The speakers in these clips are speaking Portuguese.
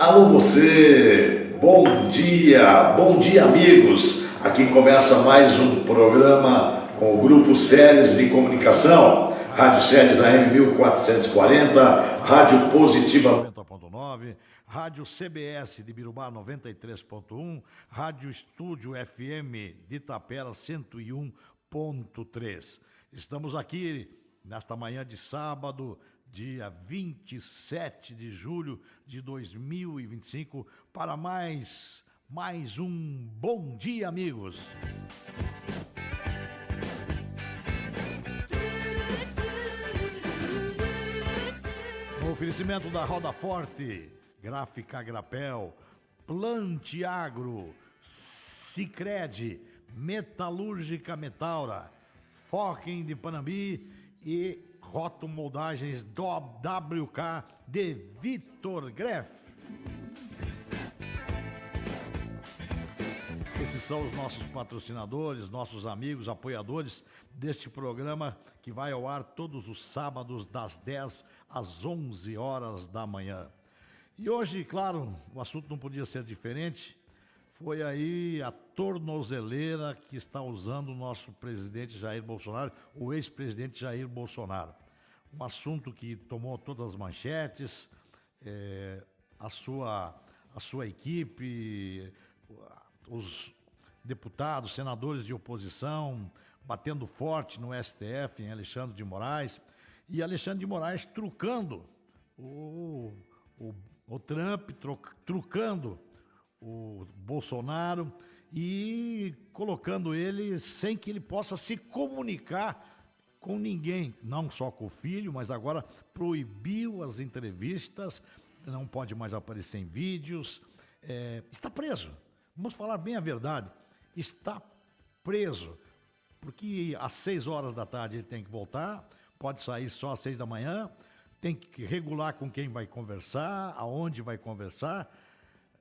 Alô você, bom dia amigos. Aqui começa mais um programa com o Grupo Ceres de Comunicação, Rádio Ceres AM 1440, Rádio Positiva 90.9, Rádio CBS de Birubá 93.1, Rádio Estúdio FM de Itapera 101.3. Estamos aqui nesta manhã de sábado, dia 27 de julho de 2025, para mais um Bom Dia, amigos. No oferecimento da Roda Forte, Gráfica Grapel, Plante Agro, Sicredi, Metalúrgica Metaura, Foquem de Panambi e Roto Moldagens do WK de Vitor Greff. Esses são os nossos patrocinadores, nossos amigos, apoiadores deste programa que vai ao ar todos os sábados das 10 às 11 horas da manhã. E hoje, claro, o assunto não podia ser diferente. Foi aí a tornozeleira que está usando o nosso presidente Jair Bolsonaro, o ex-presidente Jair Bolsonaro. Um assunto que tomou todas as manchetes, a sua equipe, os deputados, senadores de oposição, batendo forte no STF, em Alexandre de Moraes, e Alexandre de Moraes trucando o Trump, trucando o Bolsonaro e colocando ele sem que ele possa se comunicar com ninguém, não só com o filho, mas agora proibiu as entrevistas, não pode mais aparecer em vídeos, está preso. Vamos falar bem a verdade, está preso, porque às 6 horas da tarde ele tem que voltar, pode sair só às 6 da manhã, tem que regular com quem vai conversar, aonde vai conversar.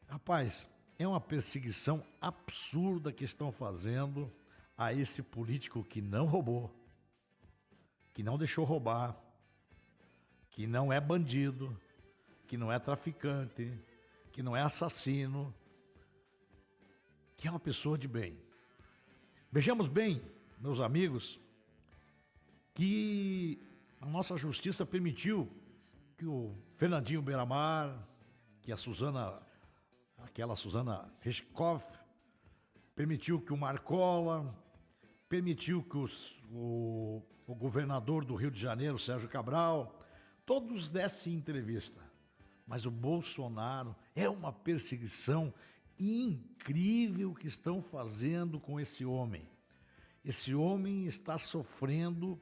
Rapaz, é uma perseguição absurda que estão fazendo a esse político que não roubou, que não deixou roubar, que não é bandido, que não é traficante, que não é assassino, que é uma pessoa de bem. Vejamos bem, meus amigos, que a nossa justiça permitiu que o Fernandinho Beiramar, que aquela Suzana Richthofen, permitiu que o Marcola, permitiu que o governador do Rio de Janeiro, Sérgio Cabral, todos dessem entrevista. Mas o Bolsonaro é uma perseguição incrível que estão fazendo com esse homem. Esse homem está sofrendo.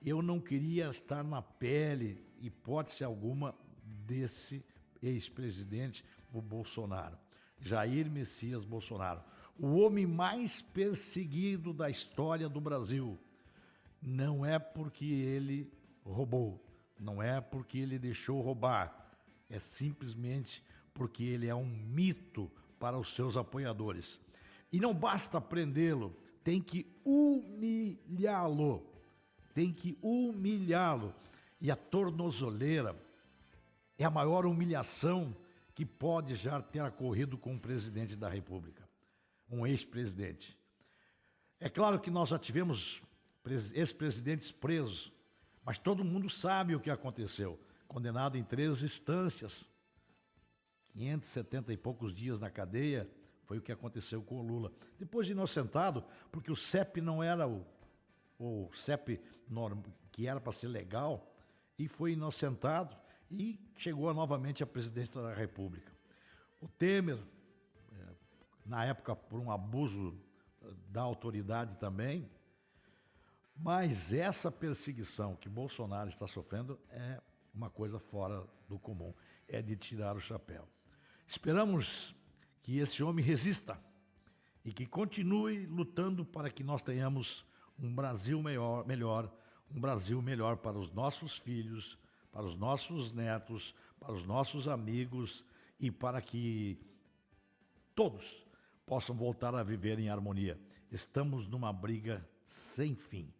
Eu não queria estar na pele, hipótese alguma, desse ex-presidente, o Bolsonaro. Jair Messias Bolsonaro, o homem mais perseguido da história do Brasil. Não é porque ele roubou, não é porque ele deixou roubar, é simplesmente porque ele é um mito para os seus apoiadores. E não basta prendê-lo, tem que humilhá-lo. E a tornozeleira é a maior humilhação que pode já ter ocorrido com um presidente da República, um ex-presidente. É claro que nós já tivemos ex-presidentes presos, mas todo mundo sabe o que aconteceu. Condenado em 3 instâncias, 570 e poucos dias na cadeia, foi o que aconteceu com o Lula. Depois de inocentado, porque o CEP não era o CEP que era para ser legal, e foi inocentado e chegou novamente à presidência da República. O Temer, na época por um abuso da autoridade também, mas essa perseguição que Bolsonaro está sofrendo é uma coisa fora do comum, é de tirar o chapéu. Esperamos que esse homem resista e que continue lutando para que nós tenhamos um Brasil melhor, um Brasil melhor para os nossos filhos, para os nossos netos, para os nossos amigos e para que todos possam voltar a viver em harmonia. Estamos numa briga sem fim.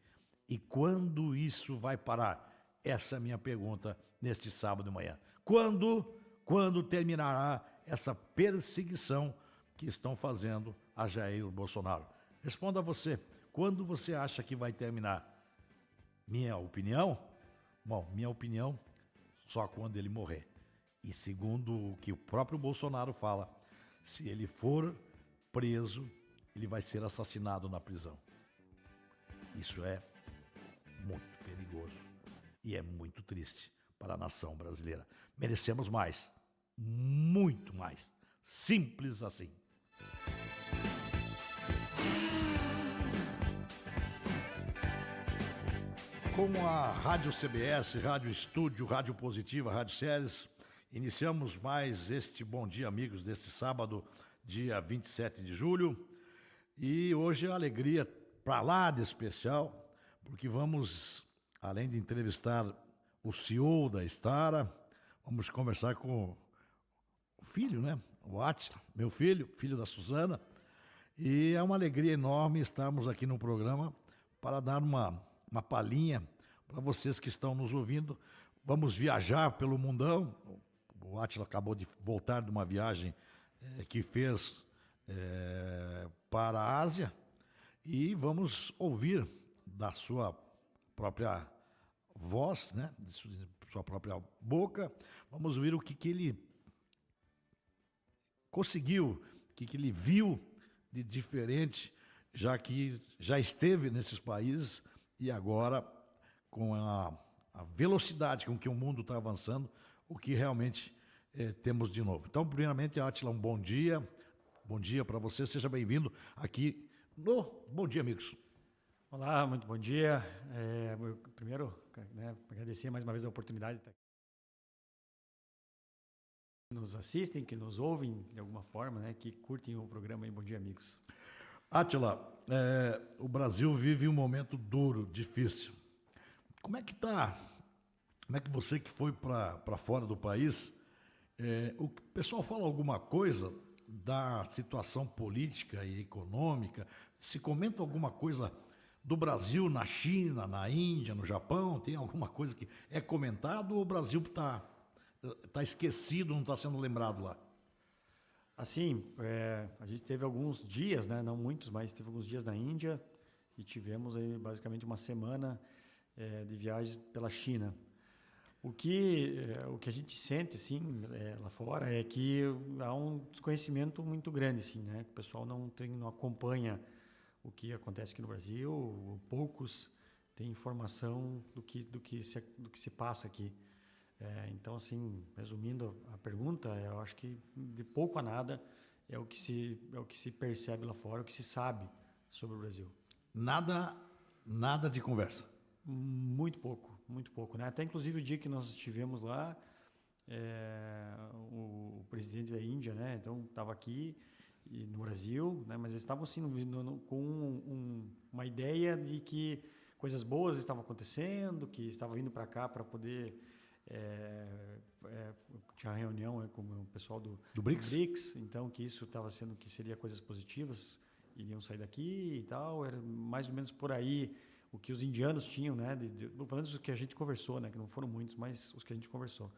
E quando isso vai parar? Essa é a minha pergunta neste sábado de manhã. Quando terminará essa perseguição que estão fazendo a Jair Bolsonaro. Responda você, quando você acha que vai terminar? Minha opinião? Bom, minha opinião, só quando ele morrer. E segundo o que o próprio Bolsonaro fala, se ele for preso, ele vai ser assassinado na prisão. Isso é muito perigoso e é muito triste para a nação brasileira. Merecemos mais, muito mais. Simples assim. Com a Rádio CBS, Rádio Estúdio, Rádio Positiva, Rádio Séries, iniciamos mais este Bom Dia Amigos deste sábado, dia 27 de julho. E hoje a alegria para lá de especial, porque vamos, além de entrevistar o CEO da Stara, vamos conversar com o filho, né? O Átila, meu filho, filho da Suzana. E é uma alegria enorme estarmos aqui no programa para dar uma palhinha para vocês que estão nos ouvindo. Vamos viajar pelo mundão. O Átila acabou de voltar de uma viagem que fez para a Ásia e vamos ouvir da sua própria voz, né, de sua própria boca, vamos ouvir o que ele conseguiu, o que ele viu de diferente, já que já esteve nesses países e agora com a velocidade com que o mundo está avançando, o que realmente temos de novo. Então, primeiramente, Átila, um bom dia. Bom dia para você, seja bem-vindo aqui no Bom Dia Amigos. Olá, muito bom dia. Primeiro, né, agradecer mais uma vez a oportunidade de estar aqui. Que nos assistem, que nos ouvem de alguma forma, né, que curtem o programa aí, Bom Dia Amigos. Átila, o Brasil vive um momento duro, difícil. Como é que tá? Como é que você que foi para fora do país, o pessoal fala alguma coisa da situação política e econômica? Se comenta alguma coisa do Brasil na China, na Índia, no Japão? Tem alguma coisa que é comentado ou o Brasil tá esquecido, não está sendo lembrado lá? Assim, a gente teve alguns dias, né, não muitos, mas teve alguns dias na Índia e tivemos aí basicamente uma semana de viagens pela China. O que a gente sente assim, lá fora é que há um desconhecimento muito grande, assim, né? O pessoal não acompanha o que acontece aqui no Brasil, poucos têm informação do que se passa aqui. Então, assim, resumindo a pergunta, eu acho que de pouco a nada é o que se percebe lá fora, o que se sabe sobre o Brasil. Nada de conversa. Muito pouco, né? Até inclusive o dia que nós estivemos lá, o presidente da Índia, né? Então estava aqui no Brasil, né? Mas eles estavam assim com uma ideia de que coisas boas estavam acontecendo, que estava vindo para cá para poder tinha uma reunião com o pessoal do BRICS, então que isso estava sendo que seria coisas positivas, iriam sair daqui e tal, era mais ou menos por aí o que os indianos tinham, né? Pelo menos os que a gente conversou, né? Que não foram muitos, mas os que a gente conversou.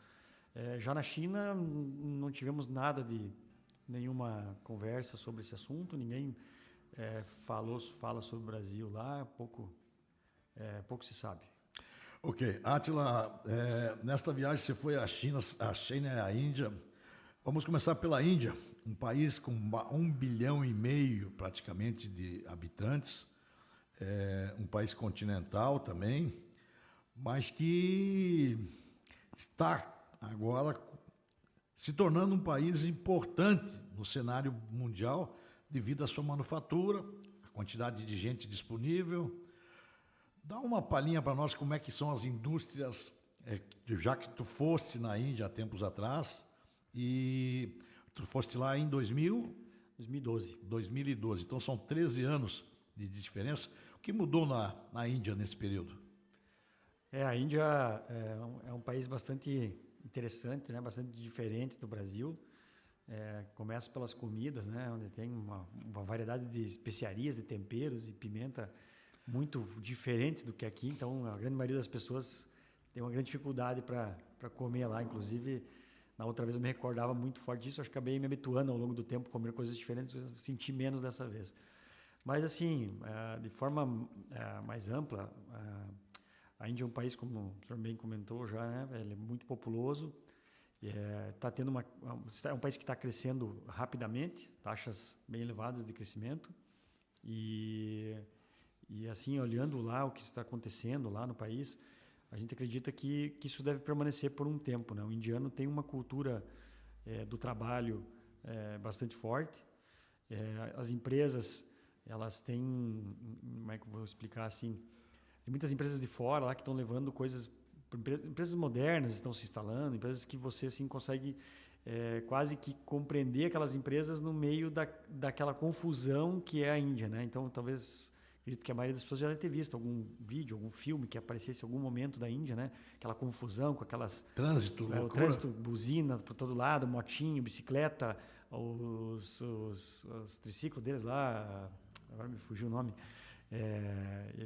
Já na China, não tivemos nenhuma conversa sobre esse assunto, ninguém fala sobre o Brasil lá, pouco se sabe. Ok. Átila, nesta viagem você foi à China e à Índia. Vamos começar pela Índia, um país com 1,5 bilhão praticamente de habitantes. Um país continental também, mas que está agora se tornando um país importante no cenário mundial devido à sua manufatura, a quantidade de gente disponível. Dá uma palhinha para nós como é que são as indústrias, já que tu foste na Índia há tempos atrás, e tu foste lá em 2012. Então são 13 anos de diferença. O que mudou na Índia nesse período? A Índia é um país bastante interessante, né? Bastante diferente do Brasil. Começa pelas comidas, né? Onde tem uma variedade de especiarias, de temperos e pimenta muito diferentes do que aqui. Então, a grande maioria das pessoas tem uma grande dificuldade para comer lá. Inclusive, Na outra vez eu me recordava muito forte disso, acho que acabei me habituando ao longo do tempo a comer coisas diferentes, eu senti menos dessa vez. Mas assim, de forma mais ampla, a Índia é um país, como o senhor bem comentou já, né? Ele é muito populoso, tá tendo é um país que está crescendo rapidamente, taxas bem elevadas de crescimento, e assim, olhando lá o que está acontecendo lá no país, a gente acredita que isso deve permanecer por um tempo, né? O indiano tem uma cultura do trabalho bastante forte. As empresas, elas têm, como é que eu vou explicar assim? Tem muitas empresas de fora lá que estão levando coisas, empresas modernas estão se instalando, empresas que você assim consegue quase que compreender aquelas empresas no meio daquela confusão que é a Índia, né? Então, talvez, acredito que a maioria das pessoas já deve ter visto algum vídeo, algum filme que aparecesse em algum momento da Índia, né? Aquela confusão com aquelas... Trânsito, o trânsito, buzina por todo lado, motinho, bicicleta, os triciclos deles lá, agora me fugiu o nome,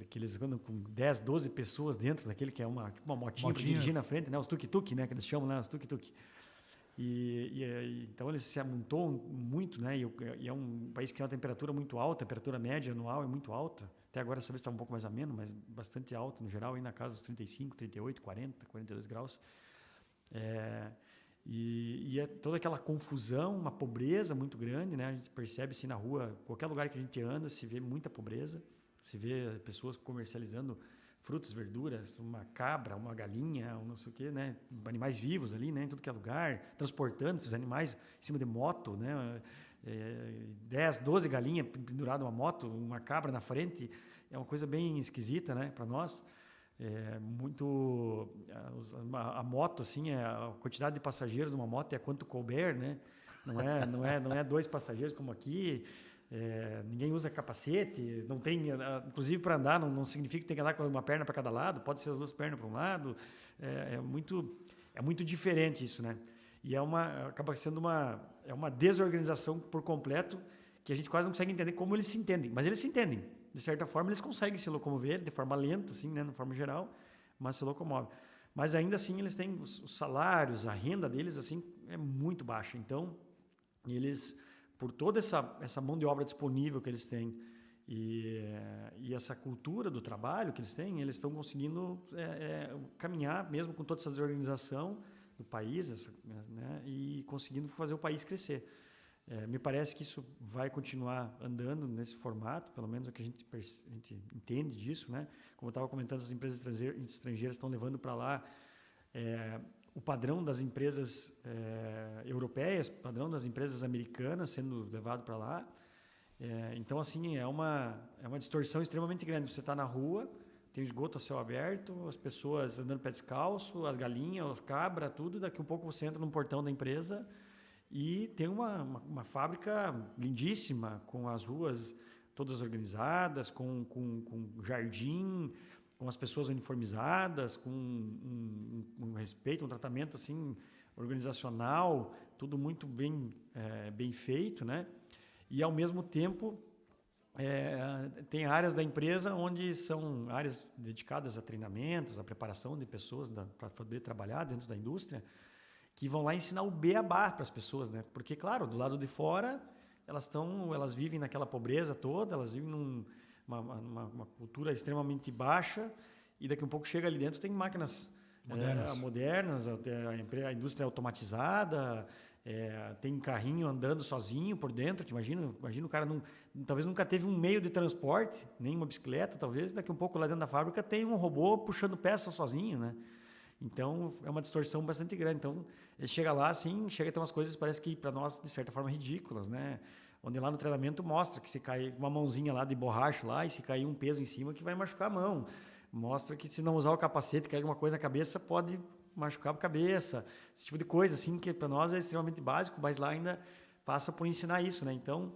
que eles andam com 10, 12 pessoas dentro daquele que é uma motinha para dirigir na frente, né? Os tuk-tuk, né? Que eles chamam, né? Os tuk-tuk. Então eles se amontoam muito, né? E é um país que tem uma temperatura muito alta, a temperatura média anual é muito alta. Até agora essa vez está um pouco mais ameno, mas bastante alta no geral, aí na casa dos 35, 38, 40, 42 graus. E é toda aquela confusão, uma pobreza muito grande, né? A gente percebe assim na rua, qualquer lugar que a gente anda, se vê muita pobreza, se vê pessoas comercializando frutas, verduras, uma cabra, uma galinha, um não sei o quê, né? Animais vivos ali, né? Em tudo que é lugar, transportando esses animais em cima de moto, né? 10, 12 galinhas penduradas numa moto, uma cabra na frente, é uma coisa bem esquisita, né? Para nós. A moto, assim, a quantidade de passageiros numa moto é quanto couber, né? Não é 2 passageiros como aqui. Ninguém usa capacete, não tem, inclusive para andar não significa que tem que andar com uma perna para cada lado, pode ser as 2 pernas para um lado. É muito diferente isso, né? E acaba sendo uma desorganização por completo, que a gente quase não consegue entender como eles se entendem, mas eles se entendem. De certa forma, eles conseguem se locomover de forma lenta, assim, né, de forma geral, mas se locomovem. Mas ainda assim, eles têm os salários, a renda deles, assim, é muito baixa. Então, eles, por toda essa mão de obra disponível que eles têm e essa cultura do trabalho que eles têm, eles estão conseguindo caminhar, mesmo com toda essa desorganização do país, né, e conseguindo fazer o país crescer. Me parece que isso vai continuar andando nesse formato, pelo menos é o que a gente entende disso, né? Como eu estava comentando, as empresas estrangeiras estão levando para lá o padrão das empresas europeias, padrão das empresas americanas sendo levado para lá. Então, assim, é uma distorção extremamente grande. Você está na rua, tem o esgoto a céu aberto, as pessoas andando pé descalço, as galinhas, as cabras, tudo. Daqui a pouco você entra no portão da empresa e tem uma fábrica lindíssima, com as ruas todas organizadas, com jardim, com as pessoas uniformizadas, com um respeito, um tratamento assim, organizacional, tudo muito bem feito, né? E, ao mesmo tempo, tem áreas da empresa onde são áreas dedicadas a treinamentos, a preparação de pessoas para poder trabalhar dentro da indústria, que vão lá ensinar o beabá para as pessoas, né? Porque, claro, do lado de fora, elas vivem naquela pobreza toda, elas vivem numa cultura extremamente baixa, e daqui a um pouco chega ali dentro, tem máquinas modernas, a indústria automatizada, tem carrinho andando sozinho por dentro, que imagina o cara talvez nunca teve um meio de transporte, nem uma bicicleta, talvez, daqui a um pouco lá dentro da fábrica tem um robô puxando peça sozinho, né? Então, é uma distorção bastante grande. Então, ele chega lá, assim, chega a ter umas coisas, parece que para nós, de certa forma, ridículas, né? Onde lá no treinamento mostra que se cair uma mãozinha lá de borracha lá e se cair um peso em cima que vai machucar a mão. Mostra que se não usar o capacete, cair alguma coisa na cabeça, pode machucar a cabeça. Esse tipo de coisa, assim, que para nós é extremamente básico, mas lá ainda passa por ensinar isso, né? Então,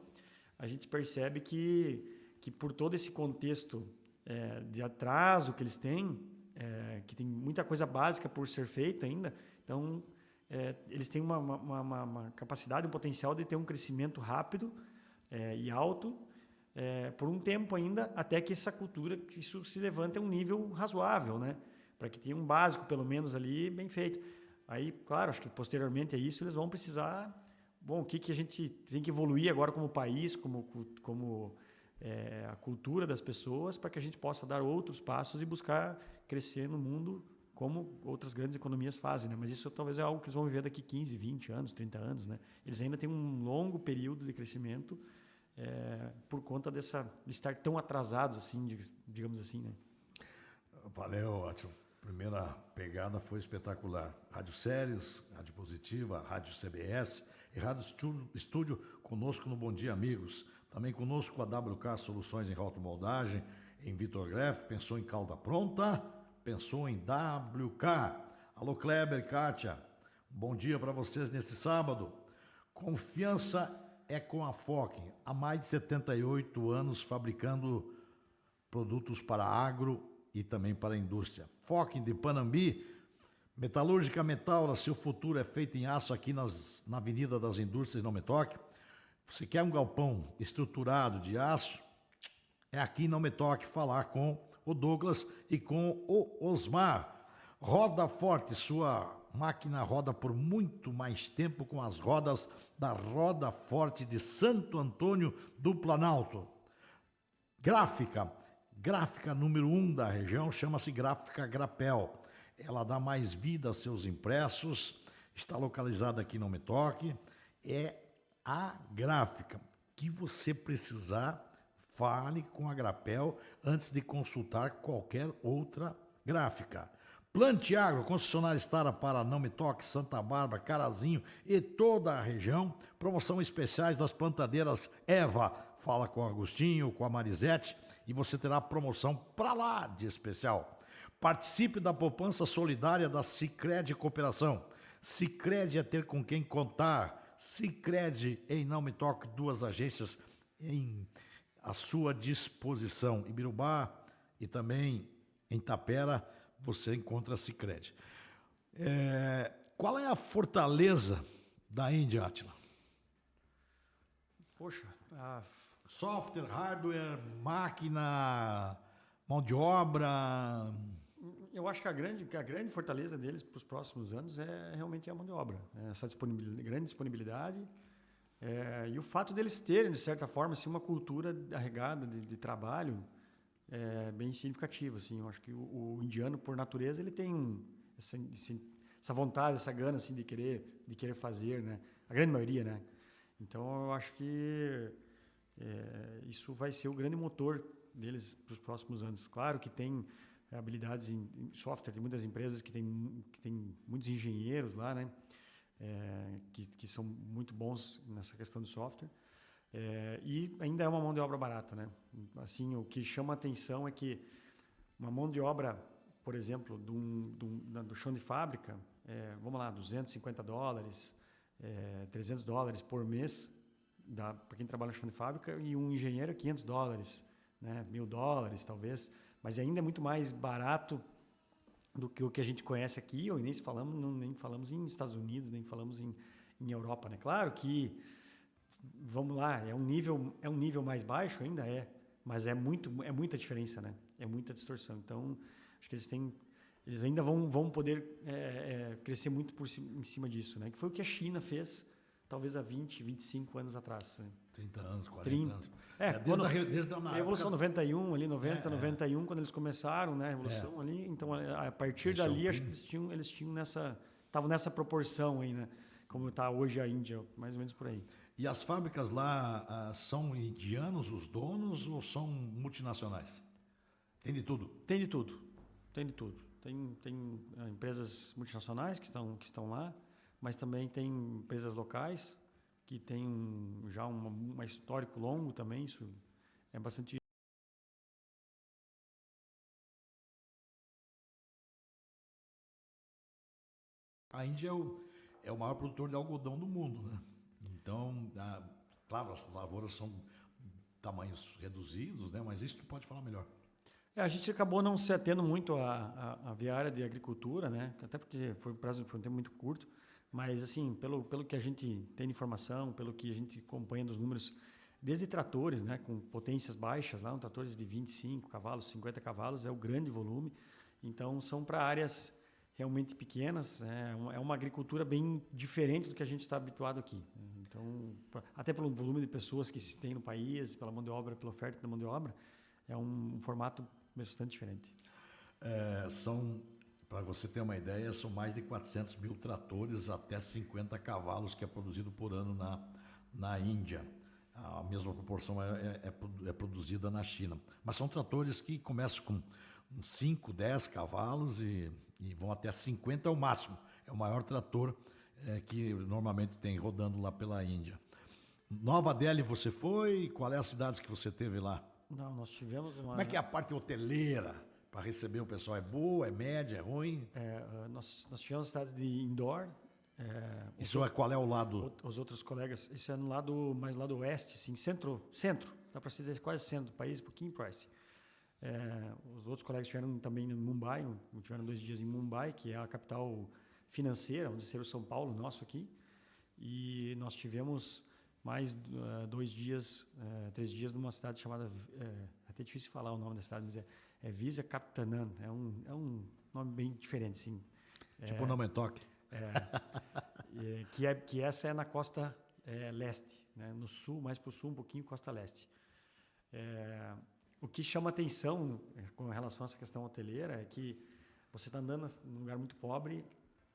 a gente percebe que por todo esse contexto de atraso que eles têm, que tem muita coisa básica por ser feita ainda, então eles têm uma capacidade, um potencial de ter um crescimento rápido e alto por um tempo ainda, até que essa cultura, que isso se levante a um nível razoável, né? Para que tenha um básico, pelo menos, ali bem feito. Aí, claro, acho que posteriormente a isso eles vão precisar, bom, o que a gente tem que evoluir agora como país, como a cultura das pessoas, para que a gente possa dar outros passos e buscar crescer no mundo como outras grandes economias fazem, né? Mas isso talvez é algo que eles vão viver daqui 15, 20 anos, 30 anos, né? Eles ainda têm um longo período de crescimento por conta de estar tão atrasados, assim, digamos assim, né? Valeu, ótimo. Primeira pegada foi espetacular. Rádio Séries, Rádio Positiva, Rádio CBS e Rádio Estúdio conosco no Bom Dia Amigos. Também conosco a WK Soluções em Rotomoldagem, em Vitor Greff, pensou em calda pronta, pensou em WK. Alô Kleber e Kátia, bom dia para vocês nesse sábado. Confiança é com a Fokin, há mais de 78 anos fabricando produtos para agro e também para a indústria. Fokin de Panambi, Metalúrgica Metaura, seu futuro é feito em aço aqui na Avenida das Indústrias, não me toque. Você quer um galpão estruturado de aço? É aqui, não me toque, falar com o Douglas e com o Osmar. Roda Forte, sua máquina roda por muito mais tempo com as rodas da Roda Forte de Santo Antônio do Planalto. Gráfica número 1 da região, chama-se Gráfica Grapel. Ela dá mais vida a seus impressos, está localizada aqui no Metoque. É a gráfica que você precisar, fale com a Grapel antes de consultar qualquer outra gráfica. Plante Agro, concessionária Estara para Não Me Toque, Santa Bárbara, Carazinho e toda a região. Promoção especiais das plantadeiras Eva. Fala com o Agostinho, com a Marisete e você terá promoção para lá de especial. Participe da poupança solidária da Sicredi Cooperação. Sicredi é ter com quem contar. Sicredi em Não Me Toque, 2 agências à sua disposição. Em Birubá e também em Tapera, você encontra a Sicredi. Qual é a fortaleza da Índia, Átila? Poxa, Software, hardware, máquina, mão de obra. eu acho que a grande fortaleza deles para os próximos anos é realmente a mão de obra, né? Essa grande disponibilidade e o fato deles terem, de certa forma, assim, uma cultura arregada de trabalho bem significativa. Assim. Eu acho que o indiano, por natureza, ele tem essa vontade, essa gana assim, de querer fazer, né? A grande maioria, né? Então, eu acho que isso vai ser o grande motor deles para os próximos anos. Claro que tem habilidades em software, tem muitas empresas que tem muitos engenheiros lá, né? Que são muito bons nessa questão de software. E ainda é uma mão de obra barata, né? Assim, o que chama a atenção é que uma mão de obra, por exemplo, do chão de fábrica, vamos lá, $250, $300 por mês, para quem trabalha no chão de fábrica, e um engenheiro $500, né? $1.000 talvez, mas ainda é muito mais barato do que o que a gente conhece aqui, ou nem falamos em Estados Unidos, nem falamos em Europa, né? Claro que, vamos lá, é um nível mais baixo, ainda mas é muita diferença, né? É muita distorção. Então, acho que eles ainda vão poder crescer muito em cima disso, né? Que foi o que a China fez, talvez há 20, 25 anos atrás. Né? 30 anos, 40 anos. Desde a Revolução 91, ali 91, quando eles começaram, né, a Revolução ali, então a partir dali acho que eles tinham estavam nessa proporção aí, né, como está hoje a Índia, mais ou menos por aí. E as fábricas lá são indianos os donos ou são multinacionais? Tem de tudo? Tem de tudo. Tem empresas multinacionais que estão lá, mas também tem empresas locais que têm já um histórico longo também, isso é bastante... A Índia é o maior produtor de algodão do mundo, né? Então, claro, as lavouras são tamanhos reduzidos, né? Mas isso tu pode falar melhor. A gente acabou não se atendo muito à área de agricultura, né? Até porque foi um tempo muito curto. Mas, assim, pelo que a gente tem de informação, pelo que a gente acompanha dos números, desde tratores, né, com potências baixas, lá, tratores de 25 cavalos, 50 cavalos, é o grande volume. Então, são para áreas realmente pequenas. É uma agricultura bem diferente do que a gente está habituado aqui. Então, até pelo volume de pessoas que se tem no país, pela mão de obra, pela oferta da mão de obra, é um formato bastante diferente. Para você ter uma ideia, são mais de 400 mil tratores até 50 cavalos que é produzido por ano na Índia. A mesma proporção é produzida na China. Mas são tratores que começam com 5, 10 cavalos e vão até 50 é o máximo. É o maior trator que normalmente tem rodando lá pela Índia. Nova Delhi você foi? Qual é as cidades que você teve lá? Não, nós tivemos uma... Como é que é a parte hoteleira para receber o pessoal? É boa, é média, é ruim? Nós tivemos a cidade de Indore. Qual é o lado? Os outros colegas, isso é no lado, mais lado oeste, assim, centro, dá para se dizer quase centro do país, um pouquinho para oeste. Os outros colegas estiveram também em Mumbai, tiveram 2 dias em Mumbai, que é a capital financeira, onde seria o São Paulo nosso aqui, e nós tivemos mais 2 dias, 3 dias numa cidade chamada, até difícil falar o nome da cidade, mas é Visakhapatnam, é um nome bem diferente, assim. Tipo o nome toque. Que essa é na costa leste, né? No sul, mais para o sul, um pouquinho costa leste. O que chama atenção com relação a essa questão hoteleira é que você está andando num lugar muito pobre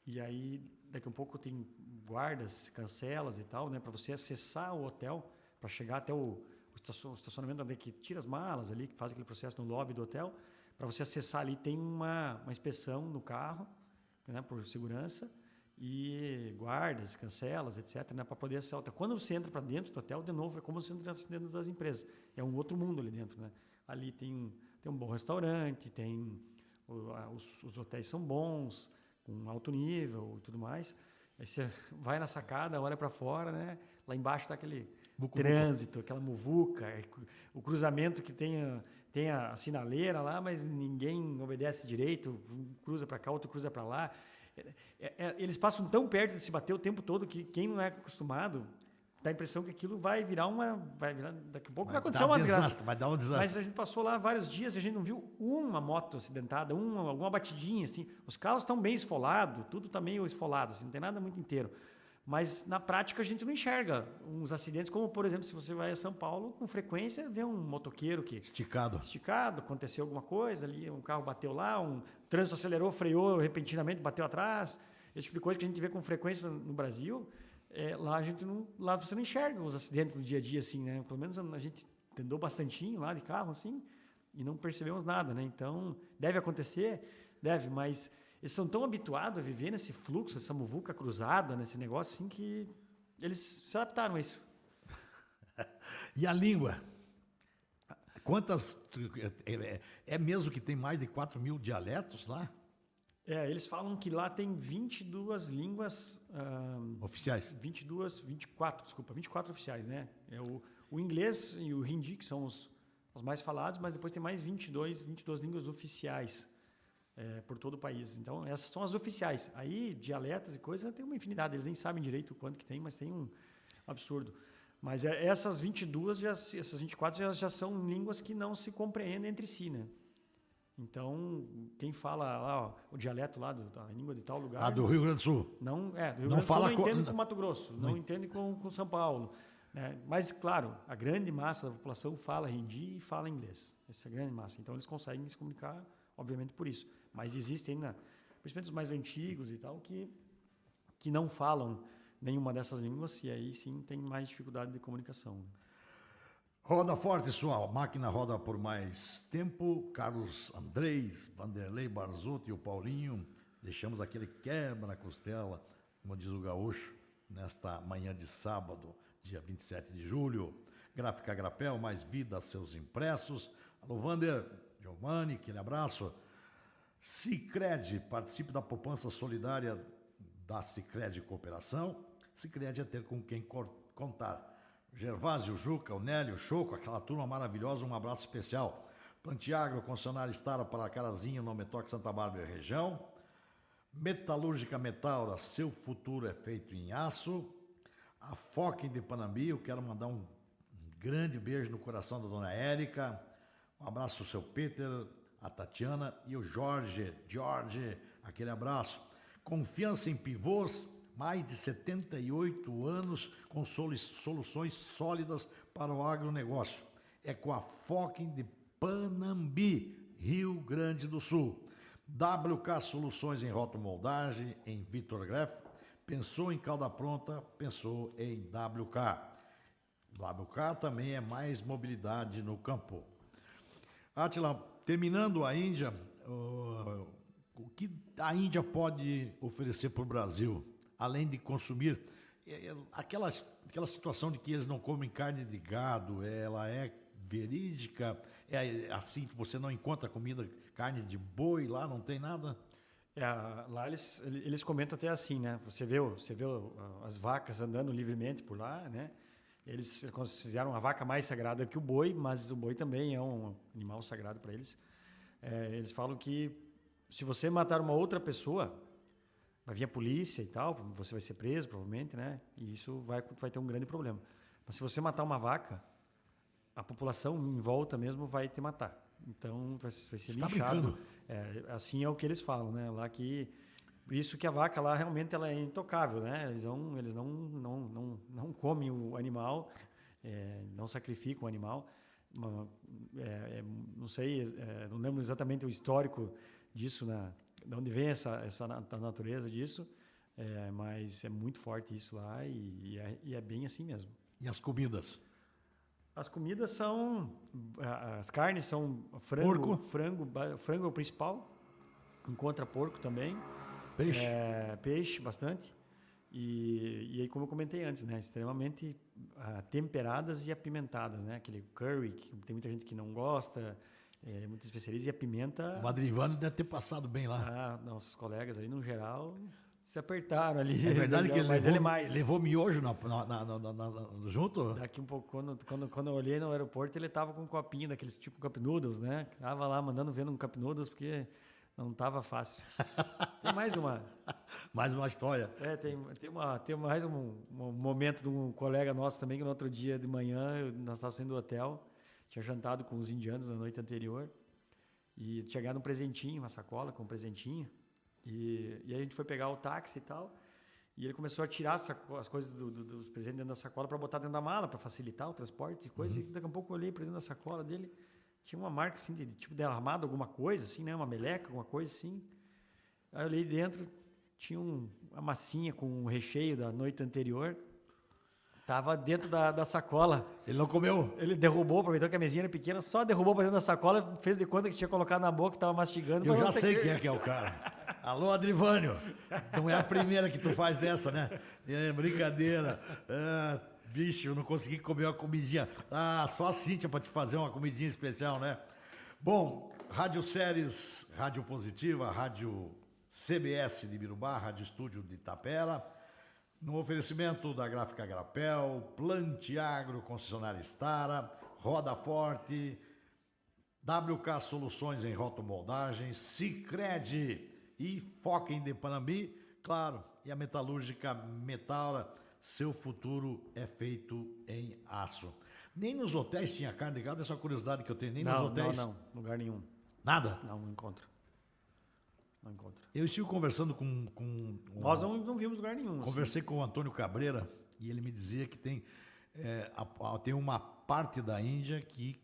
e aí daqui a um pouco tem guardas, cancelas e tal, né? Para você acessar o hotel, para chegar até o estacionamento onde que tira as malas ali, que faz aquele processo no lobby do hotel, para você acessar ali tem uma inspeção no carro, né? Por segurança, e guardas, cancelas, etc., né, para poder acessar o hotel. Quando você entra para dentro do hotel, de novo, é como se você entrasse dentro das empresas. É um outro mundo ali dentro, né? Ali tem um bom restaurante, os hotéis são bons, com alto nível e tudo mais. Aí você vai na sacada, olha para fora, né? Lá embaixo está aquele trânsito, aquela muvuca, o cruzamento que tem a sinaleira lá, mas ninguém obedece direito, um cruza para cá, outro cruza para lá. Eles passam tão perto de se bater o tempo todo que quem não é acostumado dá a impressão que aquilo vai virar daqui a pouco vai acontecer uma desgraça. Vai dar um desastre. Mas a gente passou lá vários dias e a gente não viu uma moto acidentada, alguma batidinha, assim. Os carros estão bem esfolados, tudo está meio esfolado, assim, não tem nada muito inteiro. Mas na prática a gente não enxerga uns acidentes, como por exemplo, se você vai a São Paulo, com frequência vê um motoqueiro que... Esticado, aconteceu alguma coisa ali, um carro bateu lá, um trânsito acelerou, freou repentinamente, bateu atrás, esse tipo de coisa que a gente vê com frequência no Brasil. Lá você não enxerga os acidentes no dia a dia, assim, né? Pelo menos a gente andou bastantinho lá de carro, assim, e não percebemos nada, né? Então, deve acontecer, mas eles são tão habituados a viver nesse fluxo, essa muvuca cruzada, nesse negócio, assim, que eles se adaptaram a isso. E a língua? Quantas... É mesmo que tem mais de 4 mil dialetos lá? Eles falam que lá tem 22 línguas... oficiais? 24 oficiais, né? O inglês e o hindi, que são os mais falados, mas depois tem mais 22 línguas oficiais por todo o país. Então, essas são as oficiais. Aí, dialetos e coisas, tem uma infinidade. Eles nem sabem direito quanto que tem, mas tem um absurdo. Mas essas 22, essas 24 já são línguas que não se compreendem entre si, né? Então, quem fala lá, o dialeto lá, da língua de tal lugar... do Rio Grande do Sul. Do Rio Grande do Sul não entende com Mato Grosso, não entende com São Paulo. Né? Mas, claro, a grande massa da população fala hindi e fala inglês. Essa é a grande massa. Então, eles conseguem se comunicar, obviamente, por isso. Mas existem ainda, principalmente os mais antigos e tal, que não falam nenhuma dessas línguas e aí sim tem mais dificuldade de comunicação. Roda forte, sua máquina roda por mais tempo. Carlos Andrés, Vanderlei Barzotto e o Paulinho. Deixamos aquele quebra-costela, como diz o gaúcho, nesta manhã de sábado, dia 27 de julho. Gráfica Grapel, mais vida a seus impressos. Alô, Vander, Giovanni, aquele abraço. Sicredi, participe da poupança solidária da Sicredi Cooperação. Sicredi é ter com quem contar. Gervásio, Juca, o Nélio, o Choco, aquela turma maravilhosa, um abraço especial. Plantiagro, concessionária Estara para Carazinho, no Metoque Santa Bárbara e região. Metalúrgica Metaura, seu futuro é feito em aço. A Foca de Panambi, eu quero mandar um grande beijo no coração da dona Érica. Um abraço ao seu Peter, a Tatiana e o Jorge, aquele abraço. Confiança em pivôs, mais de 78 anos com soluções sólidas para o agronegócio. É com a Focken de Panambi, Rio Grande do Sul. WK Soluções em rotomoldagem, em Vitor Greff. Pensou em cauda pronta, pensou em WK. WK também é mais mobilidade no campo. Átila, terminando a Índia, o que a Índia pode oferecer para o Brasil, além de consumir aquela situação de que eles não comem carne de gado, ela é verídica? É assim que você não encontra comida, carne de boi lá, não tem nada? Lá eles comentam até assim, né? Você vê as vacas andando livremente por lá, né? Eles consideram a vaca mais sagrada que o boi, mas o boi também é um animal sagrado para eles. Eles falam que se você matar uma outra pessoa, vai vir a polícia e tal, você vai ser preso provavelmente, né? E isso vai ter um grande problema. Mas se você matar uma vaca, a população em volta mesmo vai te matar. Então vai ser linchado. Assim é o que eles falam, né? Lá que por isso que a vaca lá realmente ela é intocável, né? Eles não comem o animal, não sacrificam o animal. Não sei, não lembro exatamente o histórico disso, de onde vem essa natureza disso, mas é muito forte isso lá e é bem assim mesmo. E as comidas? As comidas as carnes são frango é o principal, encontra porco também. Peixe? Peixe, bastante. E aí, como eu comentei antes, né? Extremamente temperadas e apimentadas, né? Aquele curry, que tem muita gente que não gosta, muita especiaria, e a pimenta... O Adrivano deve ter passado bem lá. Nossos colegas ali, no geral, se apertaram ali. É verdade que ele levou miojo junto? Daqui um pouco, quando eu olhei no aeroporto, ele tava com um copinho daqueles tipo Cup Noodles, né? Tava lá vendo um Cup Noodles, porque... não estava fácil. Tem mais uma. Mais uma história. Tem mais um momento de um colega nosso também, que no outro dia de manhã, nós estávamos saindo do hotel, tinha jantado com os indianos na noite anterior, e tinha ganhado um presentinho, uma sacola com um presentinho, e aí a gente foi pegar o táxi e tal, e ele começou a tirar as coisas dos presentes dentro da sacola para botar dentro da mala, para facilitar o transporte e coisa, e daqui a pouco eu olhei para dentro da sacola dele, tinha uma marca assim, de tipo derramado alguma coisa, assim, né? Uma meleca, alguma coisa assim. Aí eu olhei dentro, tinha uma massinha com um recheio da noite anterior. Tava dentro da sacola. Ele não comeu? Ele derrubou, aproveitou que a mesinha era pequena, só derrubou para dentro da sacola, fez de conta que tinha colocado na boca, que tava mastigando. Eu já sei quem é que é o cara. Alô, Adrivânio. Não é a primeira que tu faz dessa, né? É brincadeira. Bicho, eu não consegui comer uma comidinha. Só a Cíntia para te fazer uma comidinha especial, né? Bom, Rádio Séries, Rádio Positiva, Rádio CBS de Birubá, Rádio Estúdio de Itapera, no oferecimento da Gráfica Grapel, Plante Agro, Concessionária Stara, Roda Forte, WK Soluções em Rotomoldagem, Sicredi e Focken de Panambi, claro, e a Metalúrgica Metaura. Seu futuro é feito em aço. Nem nos hotéis tinha carne de gado, essa é uma curiosidade que eu tenho. Nem nos hotéis. Não, lugar nenhum. Nada? Não encontro. Não encontro. Eu estive conversando com Nós não vimos lugar nenhum. Conversei com o Antônio Cabreira e ele me dizia que tem uma parte da Índia que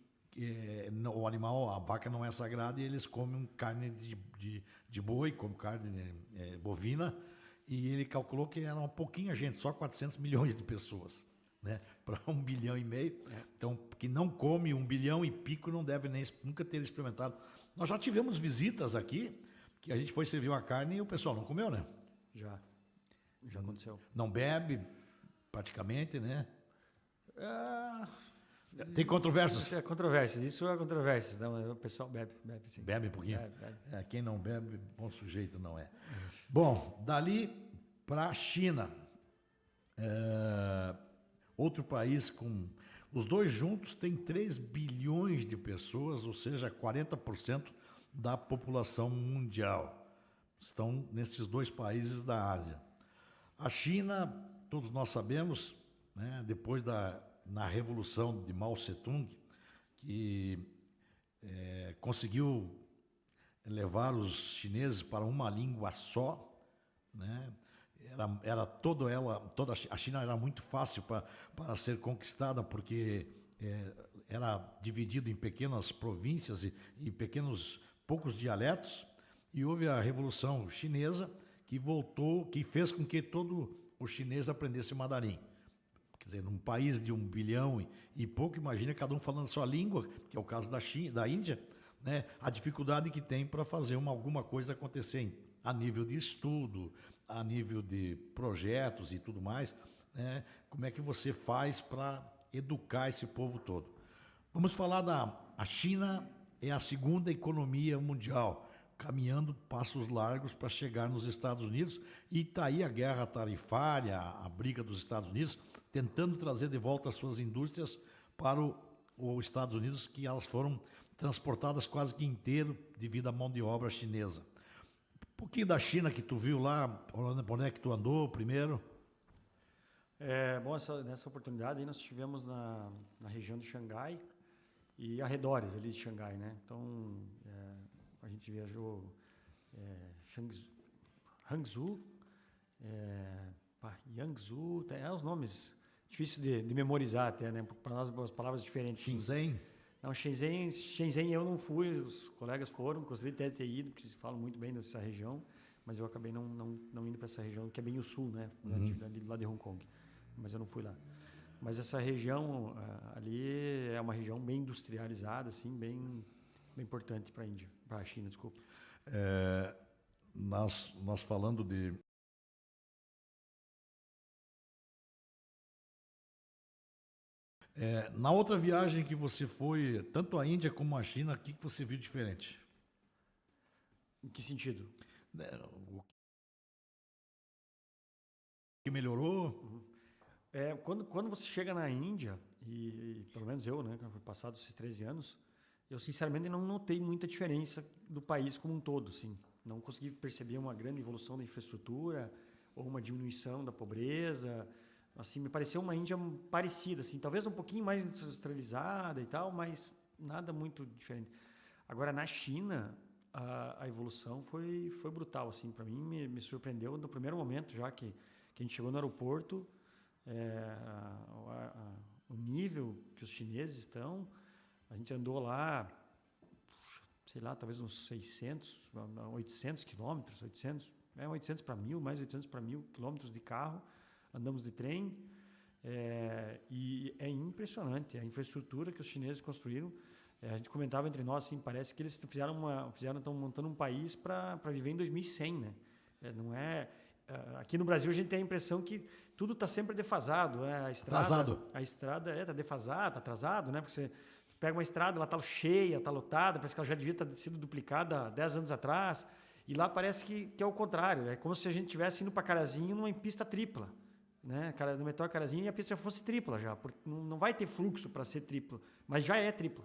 o animal, a vaca não é sagrada e eles comem carne de boi, comem carne bovina. E ele calculou que era uma pouquinha gente, só 400 milhões de pessoas, né? Para 1,5 bilhão. Então, que não come 1 bilhão e pico não deve nunca ter experimentado. Nós já tivemos visitas aqui, que a gente foi servir uma carne e o pessoal não comeu, né? Já aconteceu. Não bebe, praticamente, né? Tem controvérsias? Isso é controvérsias. Não, o pessoal bebe sim. Bebe um pouquinho? Bebe. Quem não bebe, bom sujeito não é. Bom, dali para a China. Outro país com... Os dois juntos têm 3 bilhões de pessoas, ou seja, 40% da população mundial. Estão nesses dois países da Ásia. A China, todos nós sabemos, né, depois na Revolução de Mao Tse-tung, que conseguiu levar os chineses para uma língua só, né? Toda a China era muito fácil para ser conquistada, porque era dividido em pequenas províncias e poucos dialetos, e houve a Revolução Chinesa que fez com que todo o chinês aprendesse mandarim. Quer dizer, num país de 1 bilhão e pouco, imagina cada um falando a sua língua, que é o caso da Índia, né? A dificuldade que tem para fazer alguma coisa acontecer a nível de estudo, a nível de projetos e tudo mais, né? Como é que você faz para educar esse povo todo? Vamos falar a China é a segunda economia mundial, caminhando passos largos para chegar nos Estados Unidos, e está aí a guerra tarifária, a briga dos Estados Unidos, tentando trazer de volta as suas indústrias para os Estados Unidos, que elas foram transportadas quase que inteiro devido à mão de obra chinesa. Um pouquinho da China que tu viu lá, onde é que tu andou primeiro? Bom, nessa oportunidade aí nós estivemos na região de Xangai e arredores ali de Xangai, né? Então, a gente viajou Hangzhou, Yangzhou, tem os nomes difíceis de memorizar até, né? Para nós, as palavras diferentes. Shenzhen? Não, Shenzhen eu não fui, os colegas foram, gostaria de ter ido, porque eles falam muito bem dessa região, mas eu acabei não indo para essa região, que é bem o sul, né? Ali do lado de Hong Kong, mas eu não fui lá. Mas essa região ali é uma região bem industrializada, assim, bem importante para a Índia, para a China, desculpa. Nós falando de... na outra viagem que você foi, tanto a Índia como a China, o que você viu diferente? Em que sentido? O que melhorou? Quando você chega na Índia, e pelo menos eu, né, que foi passado esses 13 anos, eu sinceramente não notei muita diferença do país como um todo, assim. Não consegui perceber uma grande evolução da infraestrutura ou uma diminuição da pobreza. Assim, me pareceu uma Índia parecida, assim, talvez um pouquinho mais industrializada e tal, mas nada muito diferente. Agora, na China, a evolução foi brutal, assim, para mim me surpreendeu no primeiro momento, já que a gente chegou no aeroporto, o nível que os chineses estão, a gente andou lá, sei lá, talvez uns 600, 800 quilômetros, 800 para 1.000, mais 800 para 1.000 quilômetros de carro, andamos de trem, e é impressionante a infraestrutura que os chineses construíram. A gente comentava entre nós, assim, parece que eles estão montando um país para viver em 2100, né? Não é... Aqui no Brasil a gente tem a impressão que tudo está sempre defasado. A estrada está defasada, está atrasado, né? Porque você pega uma estrada, ela está cheia, está lotada, parece que ela já devia ter sido duplicada 10 anos atrás, e lá parece que é o contrário. É como se a gente estivesse indo para Carazinho numa pista tripla, né? No metrô Carazinho, e a pista já fosse tripla já, porque não vai ter fluxo para ser triplo, mas já é tripla,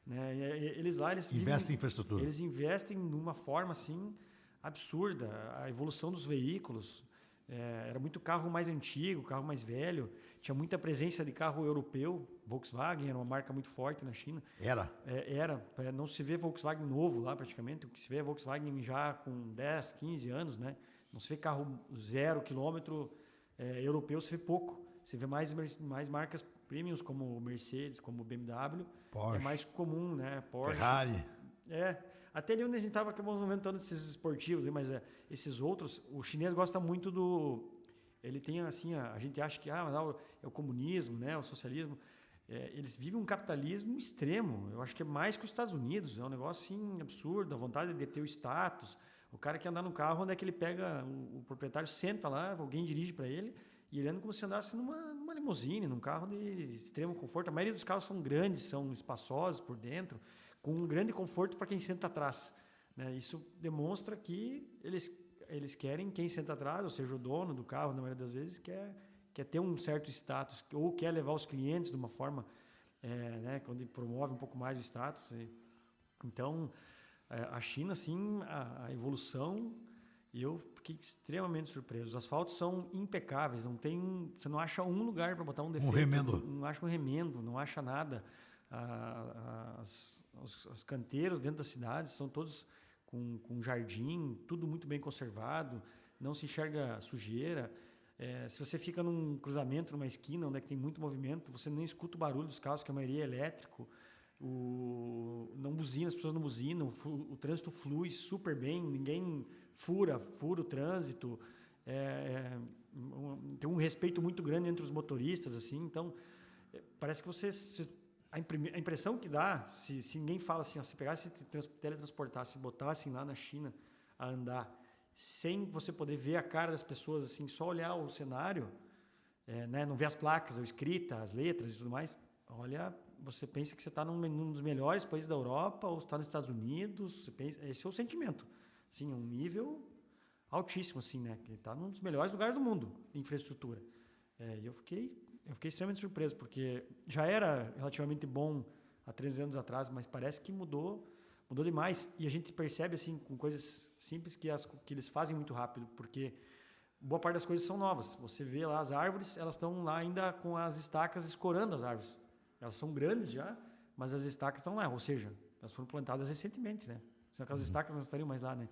né? Eles investem em infraestrutura. Eles investem de uma forma assim absurda. A evolução dos veículos, era muito carro mais antigo, carro mais velho, tinha muita presença de carro europeu. Volkswagen era uma marca muito forte na China. Não se vê Volkswagen novo lá praticamente, o que se vê é Volkswagen já com 10, 15 anos, né? Não se vê carro 0 quilômetro europeu, se vê pouco. Se vê mais marcas premiums como Mercedes, como BMW, Porsche. É mais comum, né? Porsche. Ferrari. Até ali onde a gente estava, acabamos aumentando esses esportivos, mas esses outros, o chinês gosta muito do... Ele tem, assim, a gente acha que é o comunismo, né, o socialismo. Eles vivem um capitalismo extremo. Eu acho que é mais que os Estados Unidos. É um negócio, assim, absurdo. A vontade de ter o status. O cara que andar no carro, onde é que ele pega... O proprietário senta lá, alguém dirige para ele, e ele anda como se andasse numa limusine, num carro de extremo conforto. A maioria dos carros são grandes, são espaçosos por dentro, com um grande conforto para quem senta atrás, né? Isso demonstra que eles querem quem senta atrás, ou seja, o dono do carro, na maioria das vezes, quer ter um certo status, ou quer levar os clientes de uma forma, né, quando promove um pouco mais o status. Então, a China, sim, a evolução, e eu fiquei extremamente surpreso. Os asfaltos são impecáveis, você não acha um lugar para botar um defeito. Um remendo. Não acha um remendo, não acha nada. Os canteiros dentro da cidade são todos com jardim, tudo muito bem conservado, não se enxerga sujeira. Se você fica num cruzamento, numa esquina, onde é que tem muito movimento, você nem escuta o barulho dos carros, que a maioria é elétrico. Não buzina, as pessoas não buzinam, o trânsito flui super bem, ninguém fura o trânsito. Tem um respeito muito grande entre os motoristas, assim. Então, parece que a impressão que dá, se ninguém fala assim, ó, se pegasse, teletransportasse, botassem lá na China a andar, sem você poder ver a cara das pessoas, assim, só olhar o cenário, né, não ver as placas, a escrita, as letras e tudo mais, olha, você pensa que você está num dos melhores países da Europa, ou está nos Estados Unidos, esse é o sentimento. Assim, um nível altíssimo, assim, né, que está num dos melhores lugares do mundo, de infraestrutura. E eu fiquei extremamente surpreso, porque já era relativamente bom há 13 anos atrás, mas parece que mudou demais. E a gente percebe, assim, com coisas simples que eles fazem muito rápido, porque boa parte das coisas são novas. Você vê lá as árvores, elas estão lá ainda com as estacas escorando as árvores. Elas são grandes já, mas as estacas estão lá, ou seja, elas foram plantadas recentemente, né? Senão aquelas estacas não estariam mais lá, né?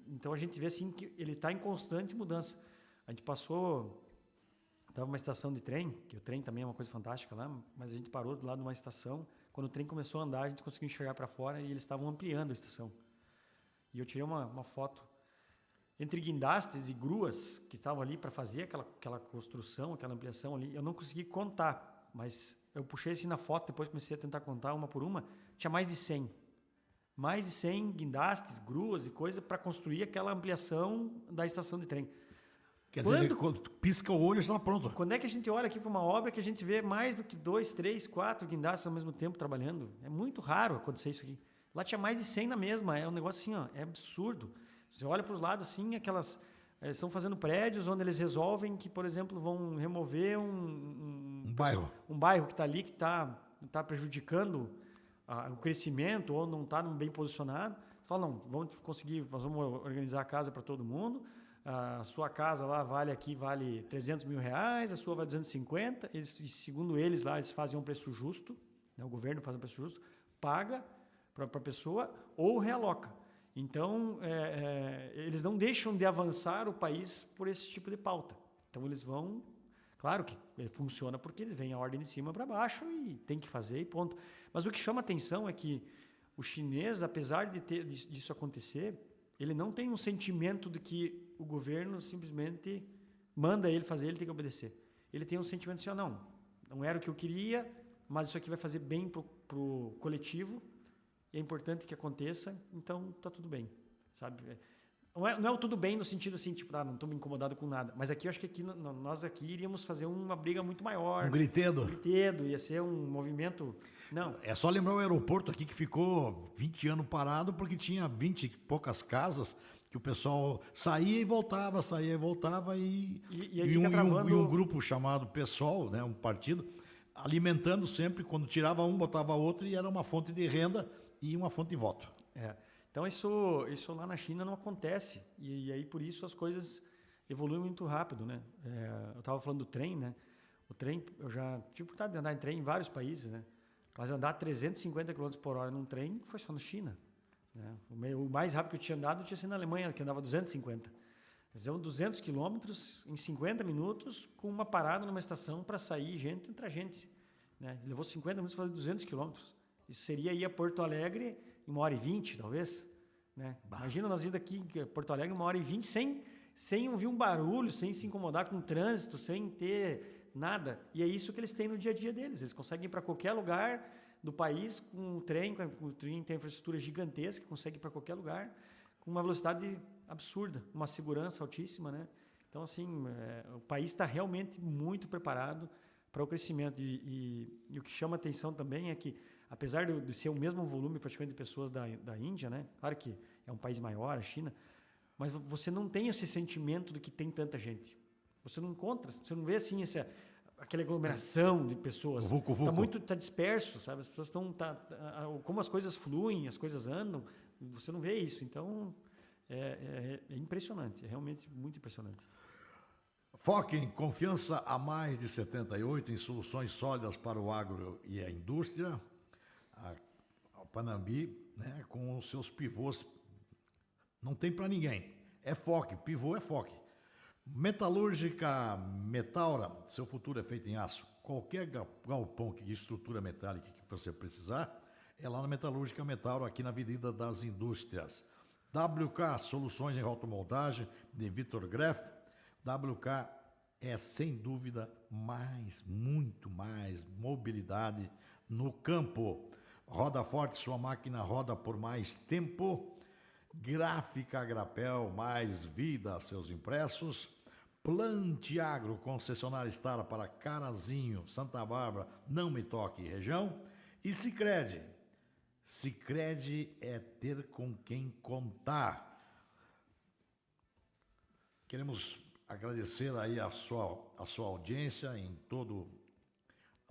Então a gente vê, assim, que ele está em constante mudança. A gente passou... Estava uma estação de trem, que o trem também é uma coisa fantástica lá, mas a gente parou do lado de uma estação. Quando o trem começou a andar, a gente conseguiu enxergar para fora e eles estavam ampliando a estação. E eu tirei uma foto entre guindastes e gruas que estavam ali para fazer aquela construção, aquela ampliação ali. Eu não consegui contar, mas eu puxei assim na foto, depois comecei a tentar contar uma por uma. Tinha mais de 100. Mais de 100 guindastes, gruas e coisa para construir aquela ampliação da estação de trem. Quer dizer, quando pisca o olho, está pronto. Quando é que a gente olha aqui para uma obra que a gente vê mais do que 2, 3, 4 guindastes ao mesmo tempo trabalhando? É muito raro acontecer isso aqui. Lá tinha mais de 100 na mesma, é um negócio assim, ó, é absurdo. Você olha para os lados assim, eles estão fazendo prédios onde eles resolvem que, por exemplo, vão remover um bairro. Um bairro que está ali, que está prejudicando o crescimento ou não está bem posicionado. Falam, não, nós vamos organizar a casa para todo mundo. A sua casa lá vale 300 mil reais, a sua vale 250, segundo eles lá, eles fazem um preço justo, né, o governo faz um preço justo, paga para a pessoa ou realoca. Então, eles não deixam de avançar o país por esse tipo de pauta. Então, eles vão... Claro que funciona porque eles vêm a ordem de cima para baixo e tem que fazer e ponto. Mas o que chama atenção é que o chinês, apesar disso acontecer, ele não tem um sentimento de que o governo simplesmente manda ele fazer, ele tem que obedecer. Ele tem um sentimento assim, não era o que eu queria, mas isso aqui vai fazer bem pro coletivo, e é importante que aconteça, então tá tudo bem, sabe? Não é o tudo bem no sentido assim, tipo, não estou me incomodado com nada, mas aqui eu acho que nós aqui iríamos fazer uma briga muito maior. Um gritedo. Ia ser um movimento... Não. É só lembrar o aeroporto aqui que ficou 20 anos parado porque tinha 20 e poucas casas que o pessoal saía e voltava e um grupo chamado PSOL, né, um partido, alimentando sempre, quando tirava um, botava outro e era uma fonte de renda e uma fonte de voto. Então isso lá na China não acontece e aí por isso as coisas evoluem muito rápido, né? Eu estava falando do trem, né? O trem, eu já tive oportunidade de andar em trem em vários países, né? Mas andar 350 km por hora num trem foi só na China, né? O mais rápido que eu tinha andado tinha sido na Alemanha, que andava 250. Fizemos 200 km em 50 minutos com uma parada numa estação para sair gente e entrar gente, né? Levou 50 minutos para fazer 200 km. Isso seria ir a Porto Alegre em 1h20, talvez, né? Imagina nós indo aqui em Porto Alegre em 1h20 sem ouvir um barulho, sem se incomodar com o trânsito, sem ter nada. E é isso que eles têm no dia a dia deles. Eles conseguem ir para qualquer lugar do país com o trem tem infraestrutura gigantesca, consegue ir para qualquer lugar com uma velocidade absurda, uma segurança altíssima, né? Então, assim, o país está realmente muito preparado para o crescimento. E o que chama atenção também é que, apesar de ser o mesmo volume praticamente de pessoas da Índia, né? Claro que é um país maior, a China, mas você não tem esse sentimento de que tem tanta gente. Você não encontra, você não vê assim aquela aglomeração de pessoas. Tá disperso, sabe? As pessoas estão... como as coisas fluem, as coisas andam, você não vê isso. Então, é impressionante, é realmente muito impressionante. Foca em confiança há mais de 78 em soluções sólidas para o agro e a indústria. A Panambi né, com os seus pivôs. Não tem para ninguém. É FOC, pivô é FOC. Metalúrgica Metaura, seu futuro é feito em aço. Qualquer galpão de estrutura metálica que você precisar, é lá na Metalúrgica Metaura, aqui na Avenida das Indústrias. WK, soluções em rotomoldagem, de Vitor Greff. WK é, sem dúvida, muito mais mobilidade no campo. Roda forte, sua máquina roda por mais tempo. Gráfica Agrapel, mais vida a seus impressos. Plante Agro, concessionária Estara para Carazinho, Santa Bárbara, Não Me Toque região. E Sicredi. Sicredi é ter com quem contar. Queremos agradecer aí a sua audiência em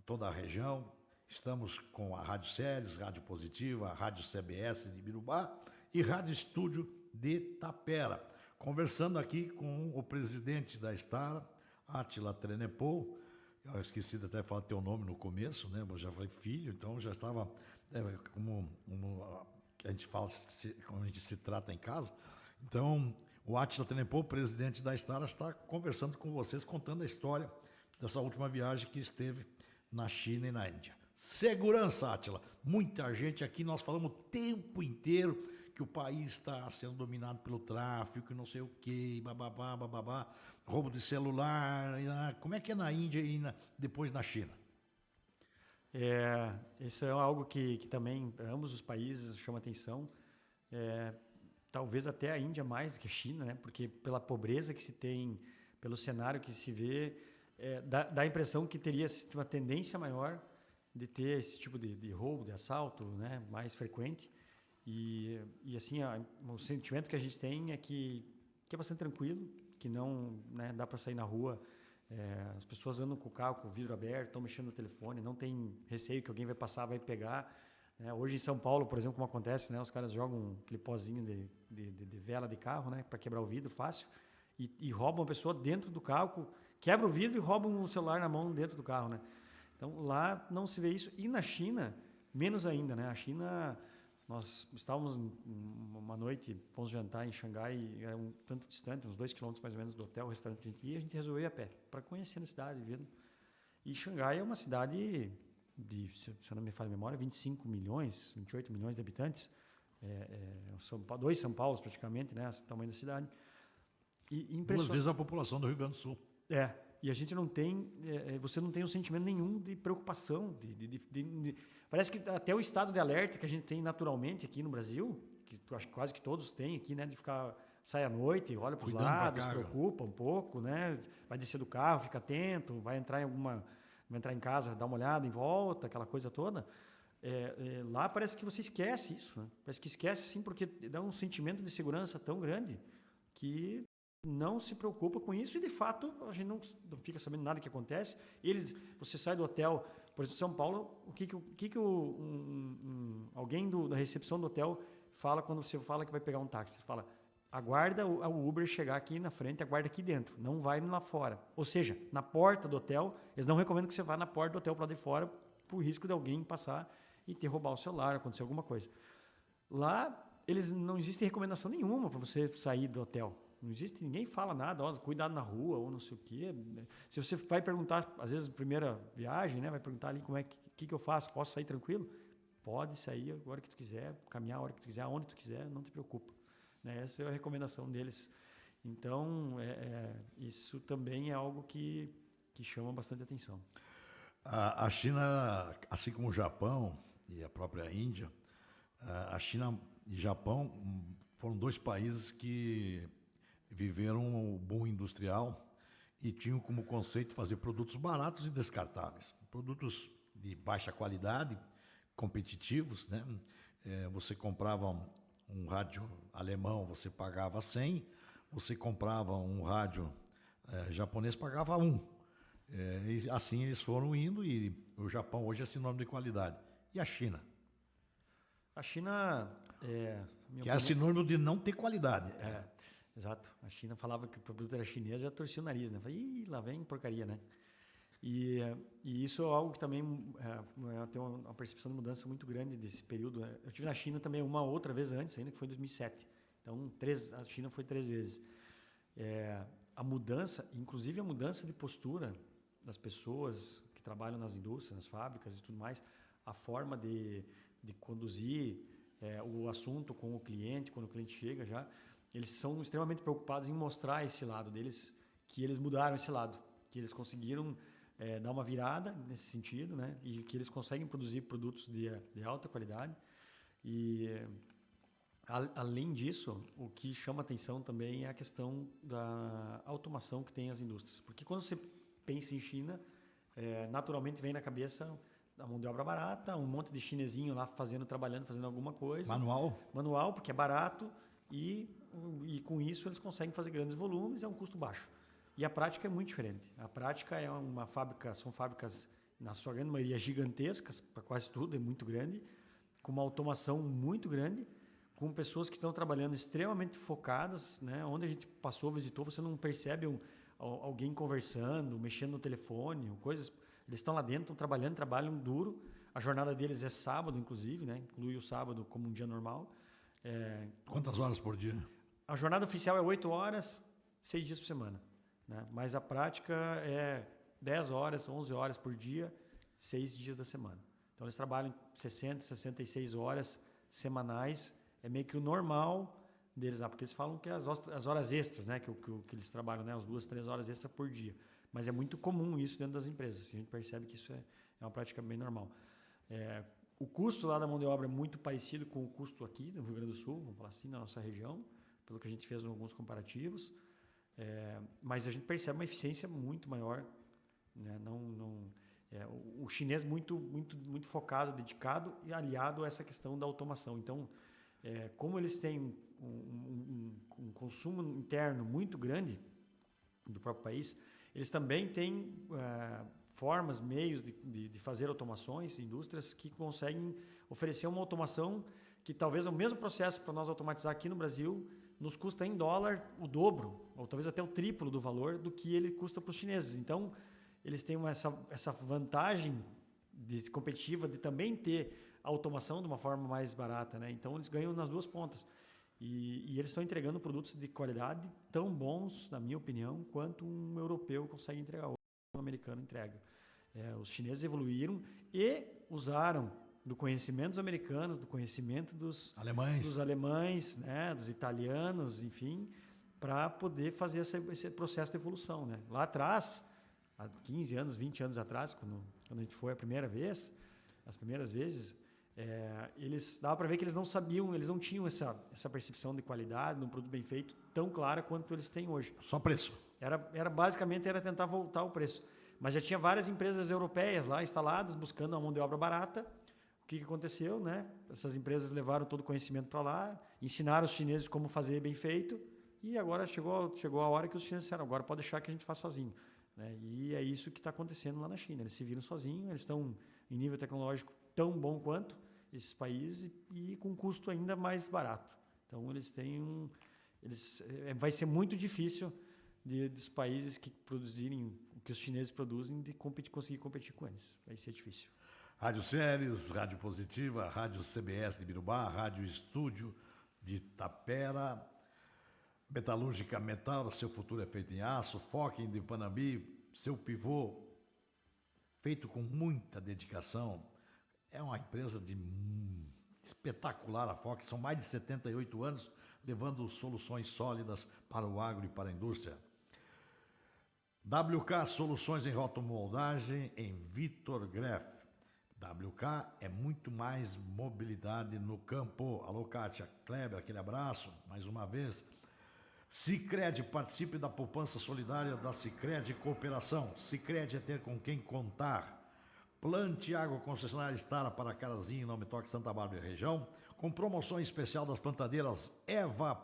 toda a região. Estamos com a Rádio Séries, Rádio Positiva, a Rádio CBS de Birubá e Rádio Estúdio de Tapera. Conversando aqui com o presidente da Estara, Átila Trenepol. Eu esqueci de até falar teu nome no começo, né? Eu já falei filho, então já estava como a gente fala, como a gente se trata em casa. Então, o Átila Trenepol, presidente da Estara, está conversando com vocês, contando a história dessa última viagem que esteve na China e na Índia. Segurança, Átila. Muita gente aqui, nós falamos o tempo inteiro que o país está sendo dominado pelo tráfico, não sei o quê, bababá, bababá, roubo de celular. Como é que é na Índia e depois na China? Isso é algo que também ambos os países chamam atenção. Talvez até a Índia mais do que a China, né? Porque pela pobreza que se tem, pelo cenário que se vê, dá a impressão que teria uma tendência maior de ter esse tipo de roubo, de assalto, né? Mais frequente. E assim, o sentimento que a gente tem é que é bastante tranquilo, que não, né, dá para sair na rua. As pessoas andam com o carro com o vidro aberto, estão mexendo no telefone, não tem receio que alguém vai passar, vai pegar. Hoje em São Paulo, por exemplo, como acontece, né, os caras jogam aquele pozinho de vela de carro, né, para quebrar o vidro fácil, e roubam a pessoa dentro do carro, quebra o vidro e roubam o celular na mão dentro do carro, né? Então lá não se vê isso. E na China, menos ainda, né? A China, nós estávamos uma noite, fomos jantar em Xangai, era um tanto distante, uns 2 quilômetros mais ou menos do hotel, o restaurante que a gente ia, a gente resolveu ir a pé, para conhecer a cidade, vendo. E Xangai é uma cidade se eu não me falha a memória, 25 milhões, 28 milhões de habitantes, dois São Paulos praticamente, né, o tamanho da cidade. E 2 vezes a população do Rio Grande do Sul. E a gente não tem, você não tem um sentimento nenhum de preocupação. Parece que até o estado de alerta que a gente tem naturalmente aqui no Brasil, que acho que quase que todos têm aqui, né, de ficar, sai à noite, olha para os lados, se preocupa um pouco, né, vai descer do carro, fica atento, vai entrar em casa, dá uma olhada em volta, aquela coisa toda. Lá parece que você esquece isso, né? Parece que esquece sim, porque dá um sentimento de segurança tão grande que não se preocupa com isso e, de fato, a gente não fica sabendo nada que acontece. Você sai do hotel, por exemplo, São Paulo, o que alguém da recepção do hotel fala quando você fala que vai pegar um táxi? Você fala, aguarda o Uber chegar aqui na frente, aguarda aqui dentro, não vai lá fora. Ou seja, na porta do hotel, eles não recomendam que você vá na porta do hotel para lá de fora, por risco de alguém passar e roubar o celular, acontecer alguma coisa. Lá, não existe recomendação nenhuma para você sair do hotel. Não existe, ninguém fala nada, cuidado na rua ou não sei o quê. Se você vai perguntar, às vezes, primeira viagem, né, vai perguntar ali como que eu faço, posso sair tranquilo? Pode sair a hora que tu quiser, caminhar a hora que tu quiser, aonde tu quiser, não te preocupa. Essa é a recomendação deles. Então, isso também é algo que chama bastante atenção. A China, assim como o Japão e a própria Índia, a China e o Japão foram 2 países que viveram o boom industrial e tinham como conceito fazer produtos baratos e descartáveis. Produtos de baixa qualidade, competitivos, né? Você comprava um rádio alemão, você pagava 100, você comprava um rádio japonês, pagava 1. E assim eles foram indo e o Japão hoje é sinônimo de qualidade. E a China? A China que é sinônimo de não ter qualidade. Exato. A China falava que o produto era chinês, já torcia o nariz, né? Falei, lá vem porcaria, né? E isso é algo que também tem uma percepção de mudança muito grande desse período. Eu tive na China também uma outra vez antes, ainda que foi em 2007. Então, a China foi 3 vezes. A mudança, inclusive a mudança de postura das pessoas que trabalham nas indústrias, nas fábricas e tudo mais, a forma de conduzir o assunto com o cliente, quando o cliente chega já, eles são extremamente preocupados em mostrar esse lado deles, que eles mudaram esse lado, que eles conseguiram dar uma virada nesse sentido, né? E que eles conseguem produzir produtos de alta qualidade. E, além disso, o que chama atenção também é a questão da automação que tem as indústrias. Porque quando você pensa em China, naturalmente vem na cabeça a mão de obra barata, um monte de chinesinho lá trabalhando, fazendo alguma coisa. Manual, porque é barato e com isso eles conseguem fazer grandes volumes, é um custo baixo. E a prática é muito diferente. A prática são fábricas, na sua grande maioria, gigantescas, para quase tudo, é muito grande, com uma automação muito grande, com pessoas que estão trabalhando extremamente focadas, né? Onde a gente visitou, você não percebe alguém conversando, mexendo no telefone, coisas. Eles estão lá dentro, estão trabalham duro. A jornada deles é sábado, inclusive, né? Inclui o sábado como um dia normal. Quantas horas por dia? A jornada oficial é 8 horas, 6 dias por semana. Né? Mas a prática é 10 horas, 11 horas por dia, 6 dias da semana. Então, eles trabalham 60, 66 horas semanais. É meio que o normal deles, porque eles falam que as horas extras, né? que eles trabalham, né? As 2, 3 horas extras por dia. Mas é muito comum isso dentro das empresas. A gente percebe que isso é uma prática bem normal. O custo lá da mão de obra é muito parecido com o custo aqui no Rio Grande do Sul, vamos falar assim, na nossa região, pelo que a gente fez alguns comparativos. Mas a gente percebe uma eficiência muito maior. Né? O chinês muito focado, dedicado e aliado a essa questão da automação. Então, como eles têm um consumo interno muito grande do próprio país, eles também têm formas, meios de fazer automações, indústrias que conseguem oferecer uma automação que talvez o mesmo processo para nós automatizar aqui no Brasil nos custa em dólar o dobro, ou talvez até o triplo do valor do que ele custa para os chineses. Então, eles têm essa vantagem competitiva de também ter a automação de uma forma mais barata. Né? Então, eles ganham nas duas pontas. E eles estão entregando produtos de qualidade tão bons, na minha opinião, quanto um europeu consegue entregar, ou um americano entrega. Os chineses evoluíram e usaram do conhecimento dos americanos, do conhecimento dos alemães, né, dos italianos, enfim, para poder fazer esse processo de evolução. Né? Lá atrás, há 15 anos, 20 anos atrás, quando a gente foi as primeiras vezes, dava para ver que eles não sabiam, eles não tinham essa percepção de qualidade, de um produto bem feito, tão clara quanto eles têm hoje. Só preço. Basicamente era tentar voltar o preço. Mas já tinha várias empresas europeias lá instaladas, buscando uma mão de obra barata. O que aconteceu? Né? Essas empresas levaram todo o conhecimento para lá, ensinaram os chineses como fazer bem feito, e agora chegou a hora que os chineses disseram, agora pode deixar que a gente faz sozinho. Né? E é isso que está acontecendo lá na China. Eles se viram sozinhos, eles estão em nível tecnológico tão bom quanto esses países e com custo ainda mais barato. Então, vai ser muito difícil dos países que produzirem o que os chineses produzem de conseguir competir com eles. Vai ser difícil. Rádio Ceres, Rádio Positiva, Rádio CBS de Birubá, Rádio Estúdio de Tapera, Metalúrgica Metal, seu futuro é feito em aço, Foquem de Panambi, seu pivô, feito com muita dedicação. É uma empresa espetacular, a Foquem, são mais de 78 anos, levando soluções sólidas para o agro e para a indústria. WK Soluções em Rotomoldagem, em Vitor Greff. WK é muito mais mobilidade no campo. Alô, Kátia Kleber, aquele abraço, mais uma vez. Sicredi, participe da poupança solidária da Sicredi Cooperação. Sicredi é ter com quem contar. Plante água concessionária Estara para Carazinho, Nome Toque, Santa Bárbara e região, com promoção especial das plantadeiras Eva.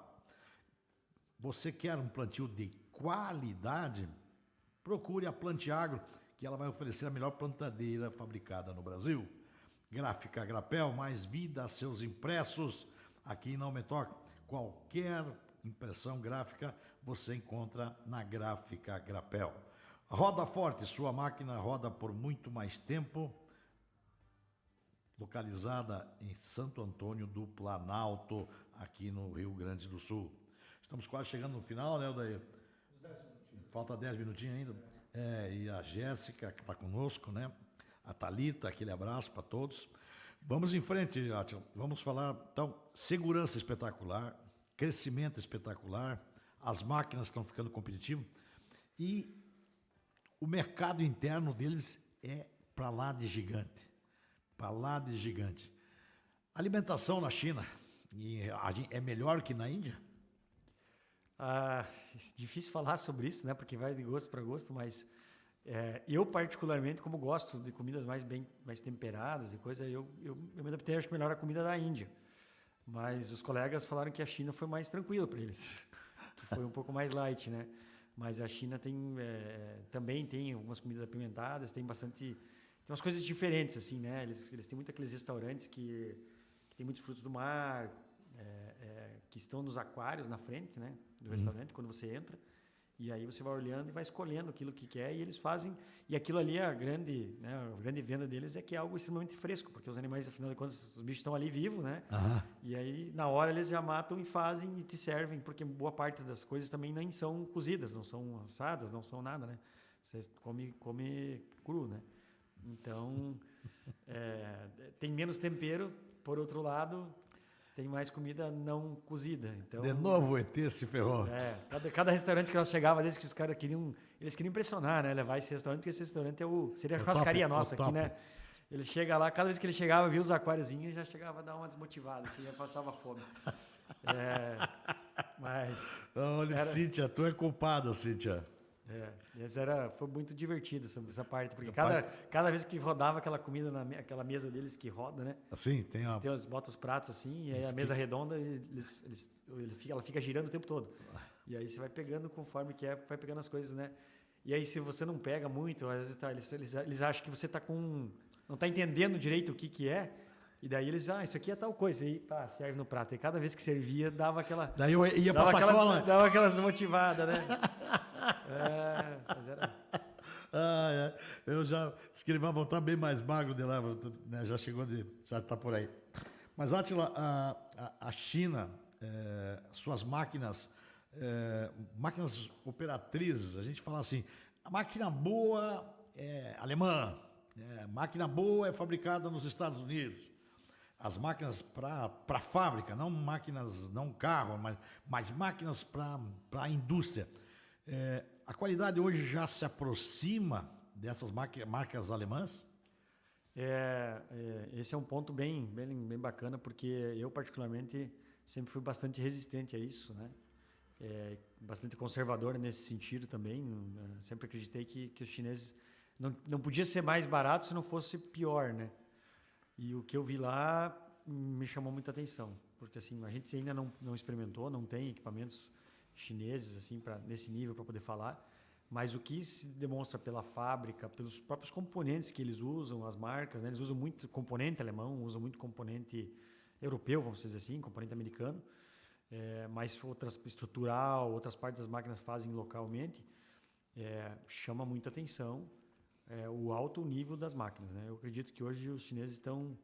Você quer um plantio de qualidade? Procure a Plante Agro, que ela vai oferecer a melhor plantadeira fabricada no Brasil. Gráfica Grapel, mais vida a seus impressos. Aqui em Nome Toque, qualquer impressão gráfica você encontra na Gráfica Grapel. Roda Forte, sua máquina roda por muito mais tempo, localizada em Santo Antônio do Planalto, aqui no Rio Grande do Sul. Estamos quase chegando no final, né, Odair? Falta 10 minutinhos ainda. E a Jéssica, que está conosco, né? A Thalita, aquele abraço para todos. Vamos em frente, Átila. Vamos falar, então, segurança espetacular, crescimento espetacular, as máquinas estão ficando competitivas e o mercado interno deles é para lá de gigante. Para lá de gigante. Alimentação na China é melhor que na Índia? Difícil falar sobre isso, né? Porque vai de gosto para gosto, mas eu particularmente, como gosto de comidas mais temperadas e coisa, eu me adaptei, acho, melhor a comida da Índia. Mas os colegas falaram que a China foi mais tranquilo para eles, que foi um pouco mais light, né? Mas a China também tem algumas comidas apimentadas, tem umas coisas diferentes, assim, né? Eles têm muito aqueles restaurantes que tem muitos frutos do mar, que estão nos aquários na frente, né, do restaurante, quando você entra. E aí você vai olhando e vai escolhendo aquilo que quer e eles fazem. E aquilo ali, a grande venda deles é que é algo extremamente fresco, porque os animais, afinal de contas, os bichos estão ali vivos, né? E aí, na hora, eles já matam e fazem e te servem, porque boa parte das coisas também nem são cozidas, não são assadas, não são nada, né? Você come cru, né? Então, tem menos tempero, por outro lado, tem mais comida não cozida. Então, de novo o ET se ferrou. Cada restaurante que nós chegava, desde que os caras queriam impressionar, né? Levar esse restaurante, porque esse restaurante seria a churrascaria nossa aqui, né? Ele chega lá, cada vez que ele chegava, via os aquáriozinhos, já chegava a dar uma desmotivada, assim, já passava fome. Mas... Olha, Cíntia, tu é culpada, Cíntia. Foi muito divertido essa parte, porque cada vez que rodava aquela comida naquela mesa deles que roda, né? Assim, eles botam os pratos assim, e aí a mesa redonda, ela fica girando o tempo todo. E aí você vai pegando conforme vai pegando as coisas, né? E aí se você não pega muito, às vezes eles acham que você não está entendendo direito o que é, e daí eles, isso aqui é tal coisa, e serve no prato. E cada vez que servia, dava aquela... Daí eu ia pra sacola. Dava aquela desmotivada, né? Eu já disse que ele vai voltar bem mais magro de lá, né? Já está por aí. Mas, Átila, a China, suas máquinas operatrizes, a gente fala assim, a máquina boa é alemã, máquina boa é fabricada nos Estados Unidos. As máquinas para fábrica, não carro, mas máquinas para a indústria. A qualidade hoje já se aproxima dessas marcas alemãs? Esse é um ponto bem bacana, porque eu, particularmente, sempre fui bastante resistente a isso, né? Bastante conservador nesse sentido também. Sempre acreditei que os chineses não podia ser mais barato se não fosse pior, né? E o que eu vi lá me chamou muita atenção, porque assim, a gente ainda não experimentou, não tem equipamentos chineses assim nesse nível para poder falar, mas o que se demonstra pela fábrica, pelos próprios componentes que eles usam, as marcas, né? Eles usam muito componente alemão, usam muito componente europeu, vamos dizer assim, componente americano, mas outras partes das máquinas fazem localmente, chama muita atenção o alto nível das máquinas, né? Eu acredito que hoje os chineses estão,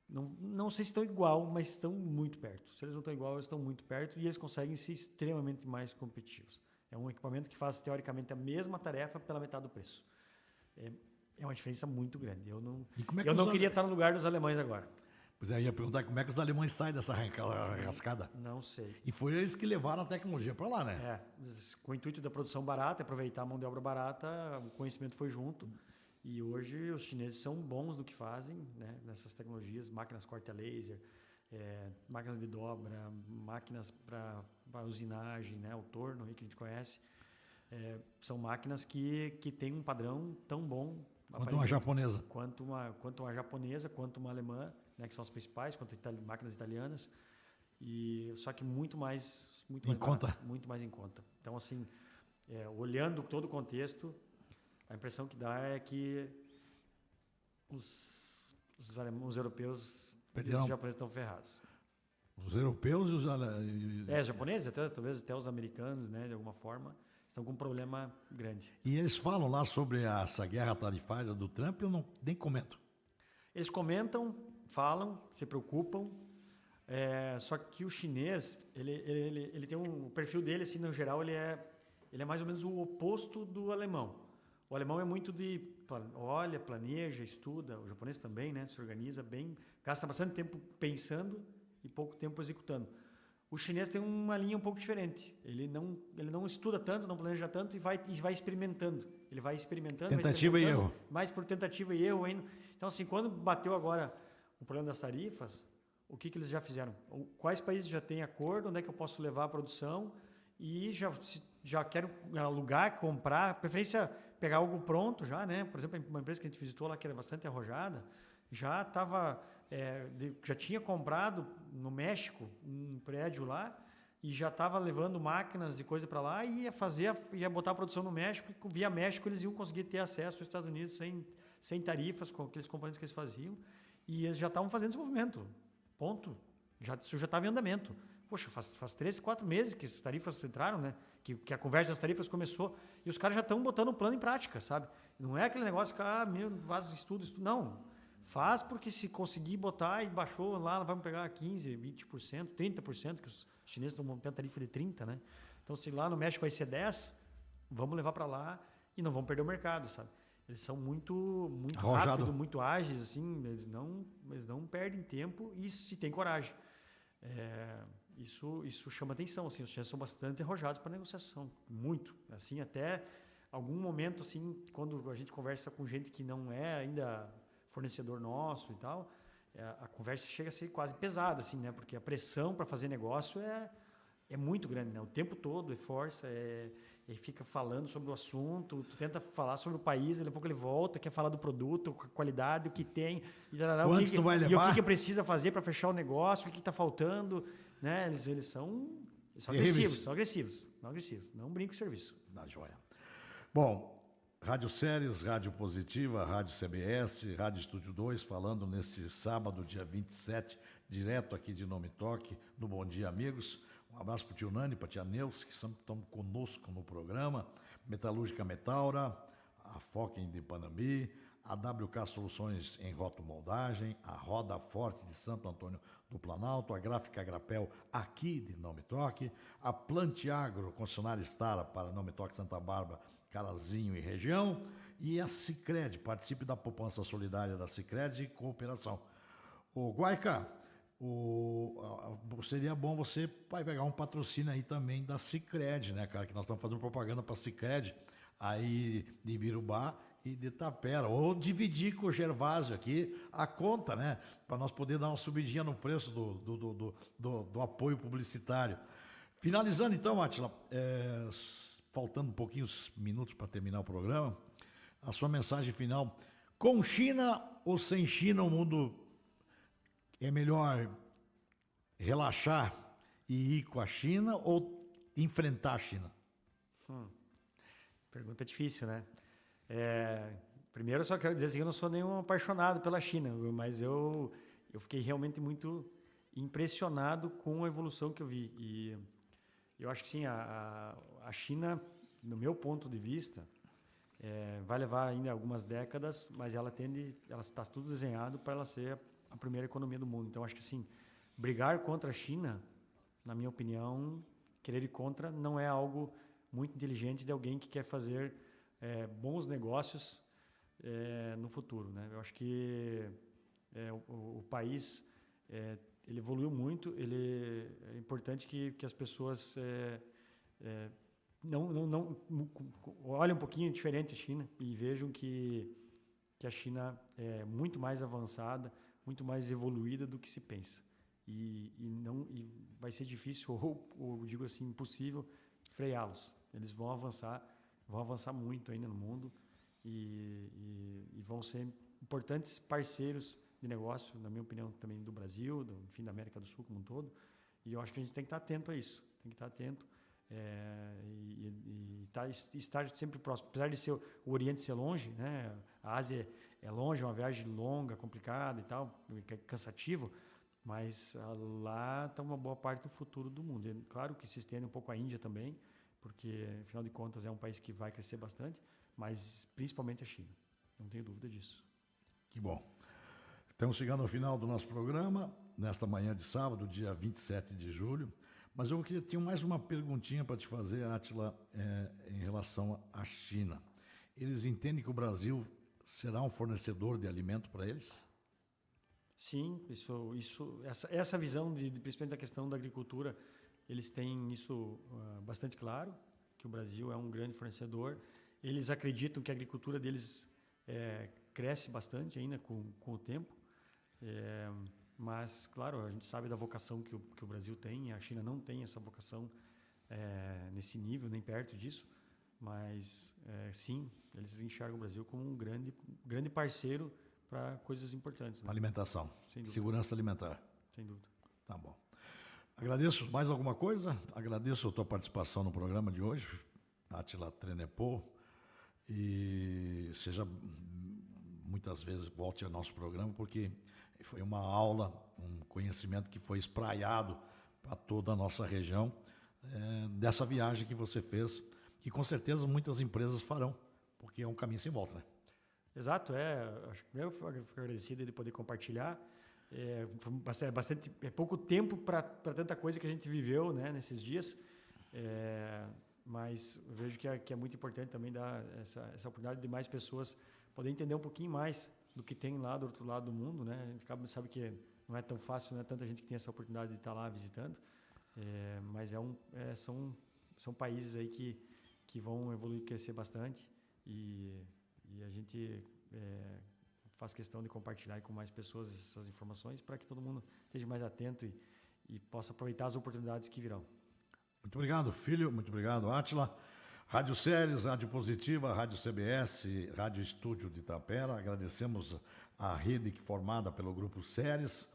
não sei se estão igual, mas estão muito perto. Se eles não estão igual, eles estão muito perto e eles conseguem ser extremamente mais competitivos. É um equipamento que faz, teoricamente, a mesma tarefa pela metade do preço. É uma diferença muito grande. Eu não queria estar no lugar dos alemães agora. Pois ia perguntar como é que os alemães saem dessa rascada. Não sei. E foi eles que levaram a tecnologia para lá, né? Com o intuito da produção barata, aproveitar a mão de obra barata, o conhecimento foi junto. E hoje os chineses são bons no que fazem, né? Nessas tecnologias, máquinas corte a laser, máquinas de dobra, máquinas para usinagem, né? O torno aí que a gente conhece. São máquinas que têm um padrão tão bom quanto uma japonesa. Quanto uma japonesa, quanto uma alemã, né, que são as principais, quanto máquinas italianas, só que muito mais em conta. Então, assim, olhando todo o contexto, a impressão que dá é que os europeus e os japoneses estão ferrados. Os europeus e os japoneses, talvez até os americanos, né, de alguma forma, estão com um problema grande. E eles falam lá sobre essa guerra tarifária do Trump, eu nem comento. Eles comentam, falam, se preocupam, só que o chinês, ele tem o perfil dele, assim, no geral, ele é mais ou menos o oposto do alemão. O alemão é muito olha, planeja, estuda, o japonês também, né, se organiza bem, gasta bastante tempo pensando e pouco tempo executando. O chinês tem uma linha um pouco diferente. Ele não estuda tanto, não planeja tanto e vai experimentando. Ele vai experimentando. Tentativa e erro. Mais por tentativa e erro ainda. Então, assim, quando bateu agora o problema das tarifas, o que eles já fizeram? Quais países já têm acordo? Onde é que eu posso levar a produção? E já quero alugar, comprar. Preferência pegar algo pronto já, né? Por exemplo, uma empresa que a gente visitou lá, que era bastante arrojada, já tinha comprado no México um prédio lá e já estava levando máquinas de coisa para lá e ia botar a produção no México, e via México eles iam conseguir ter acesso aos Estados Unidos sem tarifas com aqueles componentes que eles faziam, e eles já estavam fazendo desenvolvimento, ponto. Isso já estava em andamento. Poxa, faz 3, 4 meses que as tarifas entraram, né? Que a conversa das tarifas começou, e os caras já estão botando o plano em prática, sabe? Não é aquele negócio que, faz estudo. Não. Faz porque se conseguir botar e baixou lá, vamos pegar 15%, 20%, 30%, que os chineses estão montando a tarifa de 30%, né? Então, se lá no México vai ser 10%, vamos levar para lá e não vamos perder o mercado, sabe? Eles são muito rápidos, muito ágeis, assim, eles não perdem tempo e se tem coragem. Isso chama atenção, assim, os chineses são bastante arrojados para negociação, muito. Assim, até algum momento, assim, quando a gente conversa com gente que não é ainda fornecedor nosso e tal, a conversa chega a ser quase pesada, assim, né? Porque a pressão para fazer negócio é muito grande, né? O tempo todo é força, ele fica falando sobre o assunto, tu tenta falar sobre o país, daqui a pouco ele volta, quer falar do produto, a qualidade, o que tem, quantos tu vai levar? E o que precisa fazer para fechar o negócio, o que está faltando, né? Eles são agressivos, não brinca com o serviço. Da joia. Bom, Rádio Séries, Rádio Positiva, Rádio CBS, Rádio Estúdio 2, falando nesse sábado, dia 27, direto aqui de Nome Toque, no Bom Dia Amigos. Um abraço para o tio Nani, para a tia Neuza, que estão conosco no programa. Metalúrgica Metaura, a Fokken de Panambi, a WK Soluções em Rotomoldagem, a Roda Forte de Santo Antônio do Planalto, a Gráfica Grapel aqui de Nome Toque, a Plantiagro, concessionária Stara para Nome Toque Santa Bárbara, Carazinho e região, e a Sicredi, participe da poupança solidária da Sicredi e cooperação. Ô Guaica, seria bom você pegar um patrocínio aí também da Sicredi, né, cara, que nós estamos fazendo propaganda para a Sicredi aí de Ibirubá e de Tapera, ou dividir com o Gervásio aqui a conta, né, para nós poder dar uma subidinha no preço do apoio publicitário. Finalizando então, Átila, faltando pouquinhos minutos para terminar o programa, a sua mensagem final: com China ou sem China o mundo é melhor relaxar e ir com a China ou enfrentar a China? Pergunta difícil, né? Primeiro, eu só quero dizer assim, eu não sou nenhum apaixonado pela China, mas eu fiquei realmente muito impressionado com a evolução que eu vi. E eu acho que sim, a China, no meu ponto de vista, vai levar ainda algumas décadas, mas ela está tudo desenhado para ela ser a primeira economia do mundo. Então, acho que sim, brigar contra a China, na minha opinião, querer ir contra, não é algo muito inteligente de alguém que quer fazer bons negócios no futuro, né? Eu acho que o país ele evoluiu muito, é importante que as pessoas não olhem um pouquinho diferente a China e vejam que a China é muito mais avançada, muito mais evoluída do que se pensa. E vai ser difícil, ou digo assim, impossível, freá-los. Eles vão avançar muito ainda no mundo e vão ser importantes parceiros de negócio, na minha opinião, também do Brasil, da América do Sul como um todo. E eu acho que a gente tem que estar atento a isso, tem que estar atento estar sempre próximo. Apesar de o Oriente ser longe, né? A Ásia é longe, é uma viagem longa, complicada e tal, é cansativo, mas lá está uma boa parte do futuro do mundo. Claro que se estende um pouco a Índia também, porque, afinal de contas, é um país que vai crescer bastante, mas principalmente a China. Não tenho dúvida disso. Que bom. Estamos chegando ao final do nosso programa, nesta manhã de sábado, dia 27 de julho. Mas eu tinha mais uma perguntinha para te fazer, Átila, em relação à China. Eles entendem que o Brasil será um fornecedor de alimento para eles? Sim, essa visão, principalmente da questão da agricultura, eles têm isso bastante claro, que o Brasil é um grande fornecedor. Eles acreditam que a agricultura deles cresce bastante ainda com o tempo. Mas, claro, a gente sabe da vocação que o Brasil tem. A China não tem essa vocação nesse nível, nem perto disso. Mas, sim, eles enxergam o Brasil como um grande parceiro para coisas importantes. Né? Alimentação, segurança alimentar. Sem dúvida. Tá bom. Agradeço. Mais alguma coisa? Agradeço a tua participação no programa de hoje, Átila Trenepol. E seja muitas vezes volte ao nosso programa, porque foi uma aula, um conhecimento que foi espraiado para toda a nossa região, dessa viagem que você fez, que com certeza muitas empresas farão, porque é um caminho sem volta, né? Exato, acho que eu fico agradecido de poder compartilhar. É pouco tempo para tanta coisa que a gente viveu, né, nesses dias, mas eu vejo que é muito importante também dar essa oportunidade de mais pessoas poder entender um pouquinho mais do que tem lá do outro lado do mundo, né? A gente sabe que não é tão fácil, não é tanta gente que tem essa oportunidade de estar lá visitando, mas são países aí que vão evoluir, crescer bastante e a gente faz questão de compartilhar com mais pessoas essas informações para que todo mundo esteja mais atento e possa aproveitar as oportunidades que virão. Muito obrigado, filho. Muito obrigado, Átila. Rádio Ceres, Rádio Positiva, Rádio CBS, Rádio Estúdio de Itapera. Agradecemos a rede formada pelo Grupo Ceres.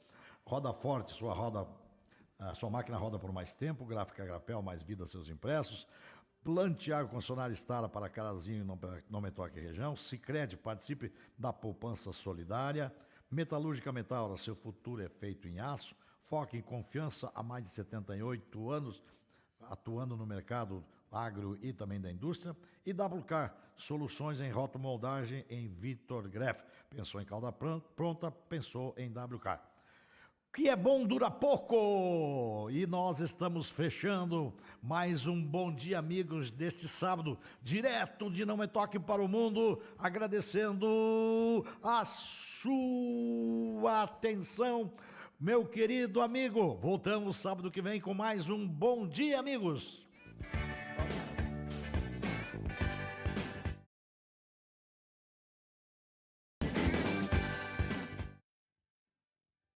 Roda Forte, sua máquina roda por mais tempo. Gráfica Grapel, mais vida a seus impressos. Plante água concessionária Estara para Carazinho e Nome Toque região. Sicredi, participe da poupança solidária. Metalúrgica Metaura, seu futuro é feito em aço. Foque em confiança há mais de 78 anos, atuando no mercado agro e também da indústria. E WK, soluções em rotomoldagem em Vitor Greff. Pensou em calda pronta, pensou em WK. O que é bom dura pouco! E nós estamos fechando mais um Bom Dia Amigos deste sábado, direto de Não Me Toque para o Mundo, agradecendo a sua atenção, meu querido amigo. Voltamos sábado que vem com mais um Bom Dia Amigos.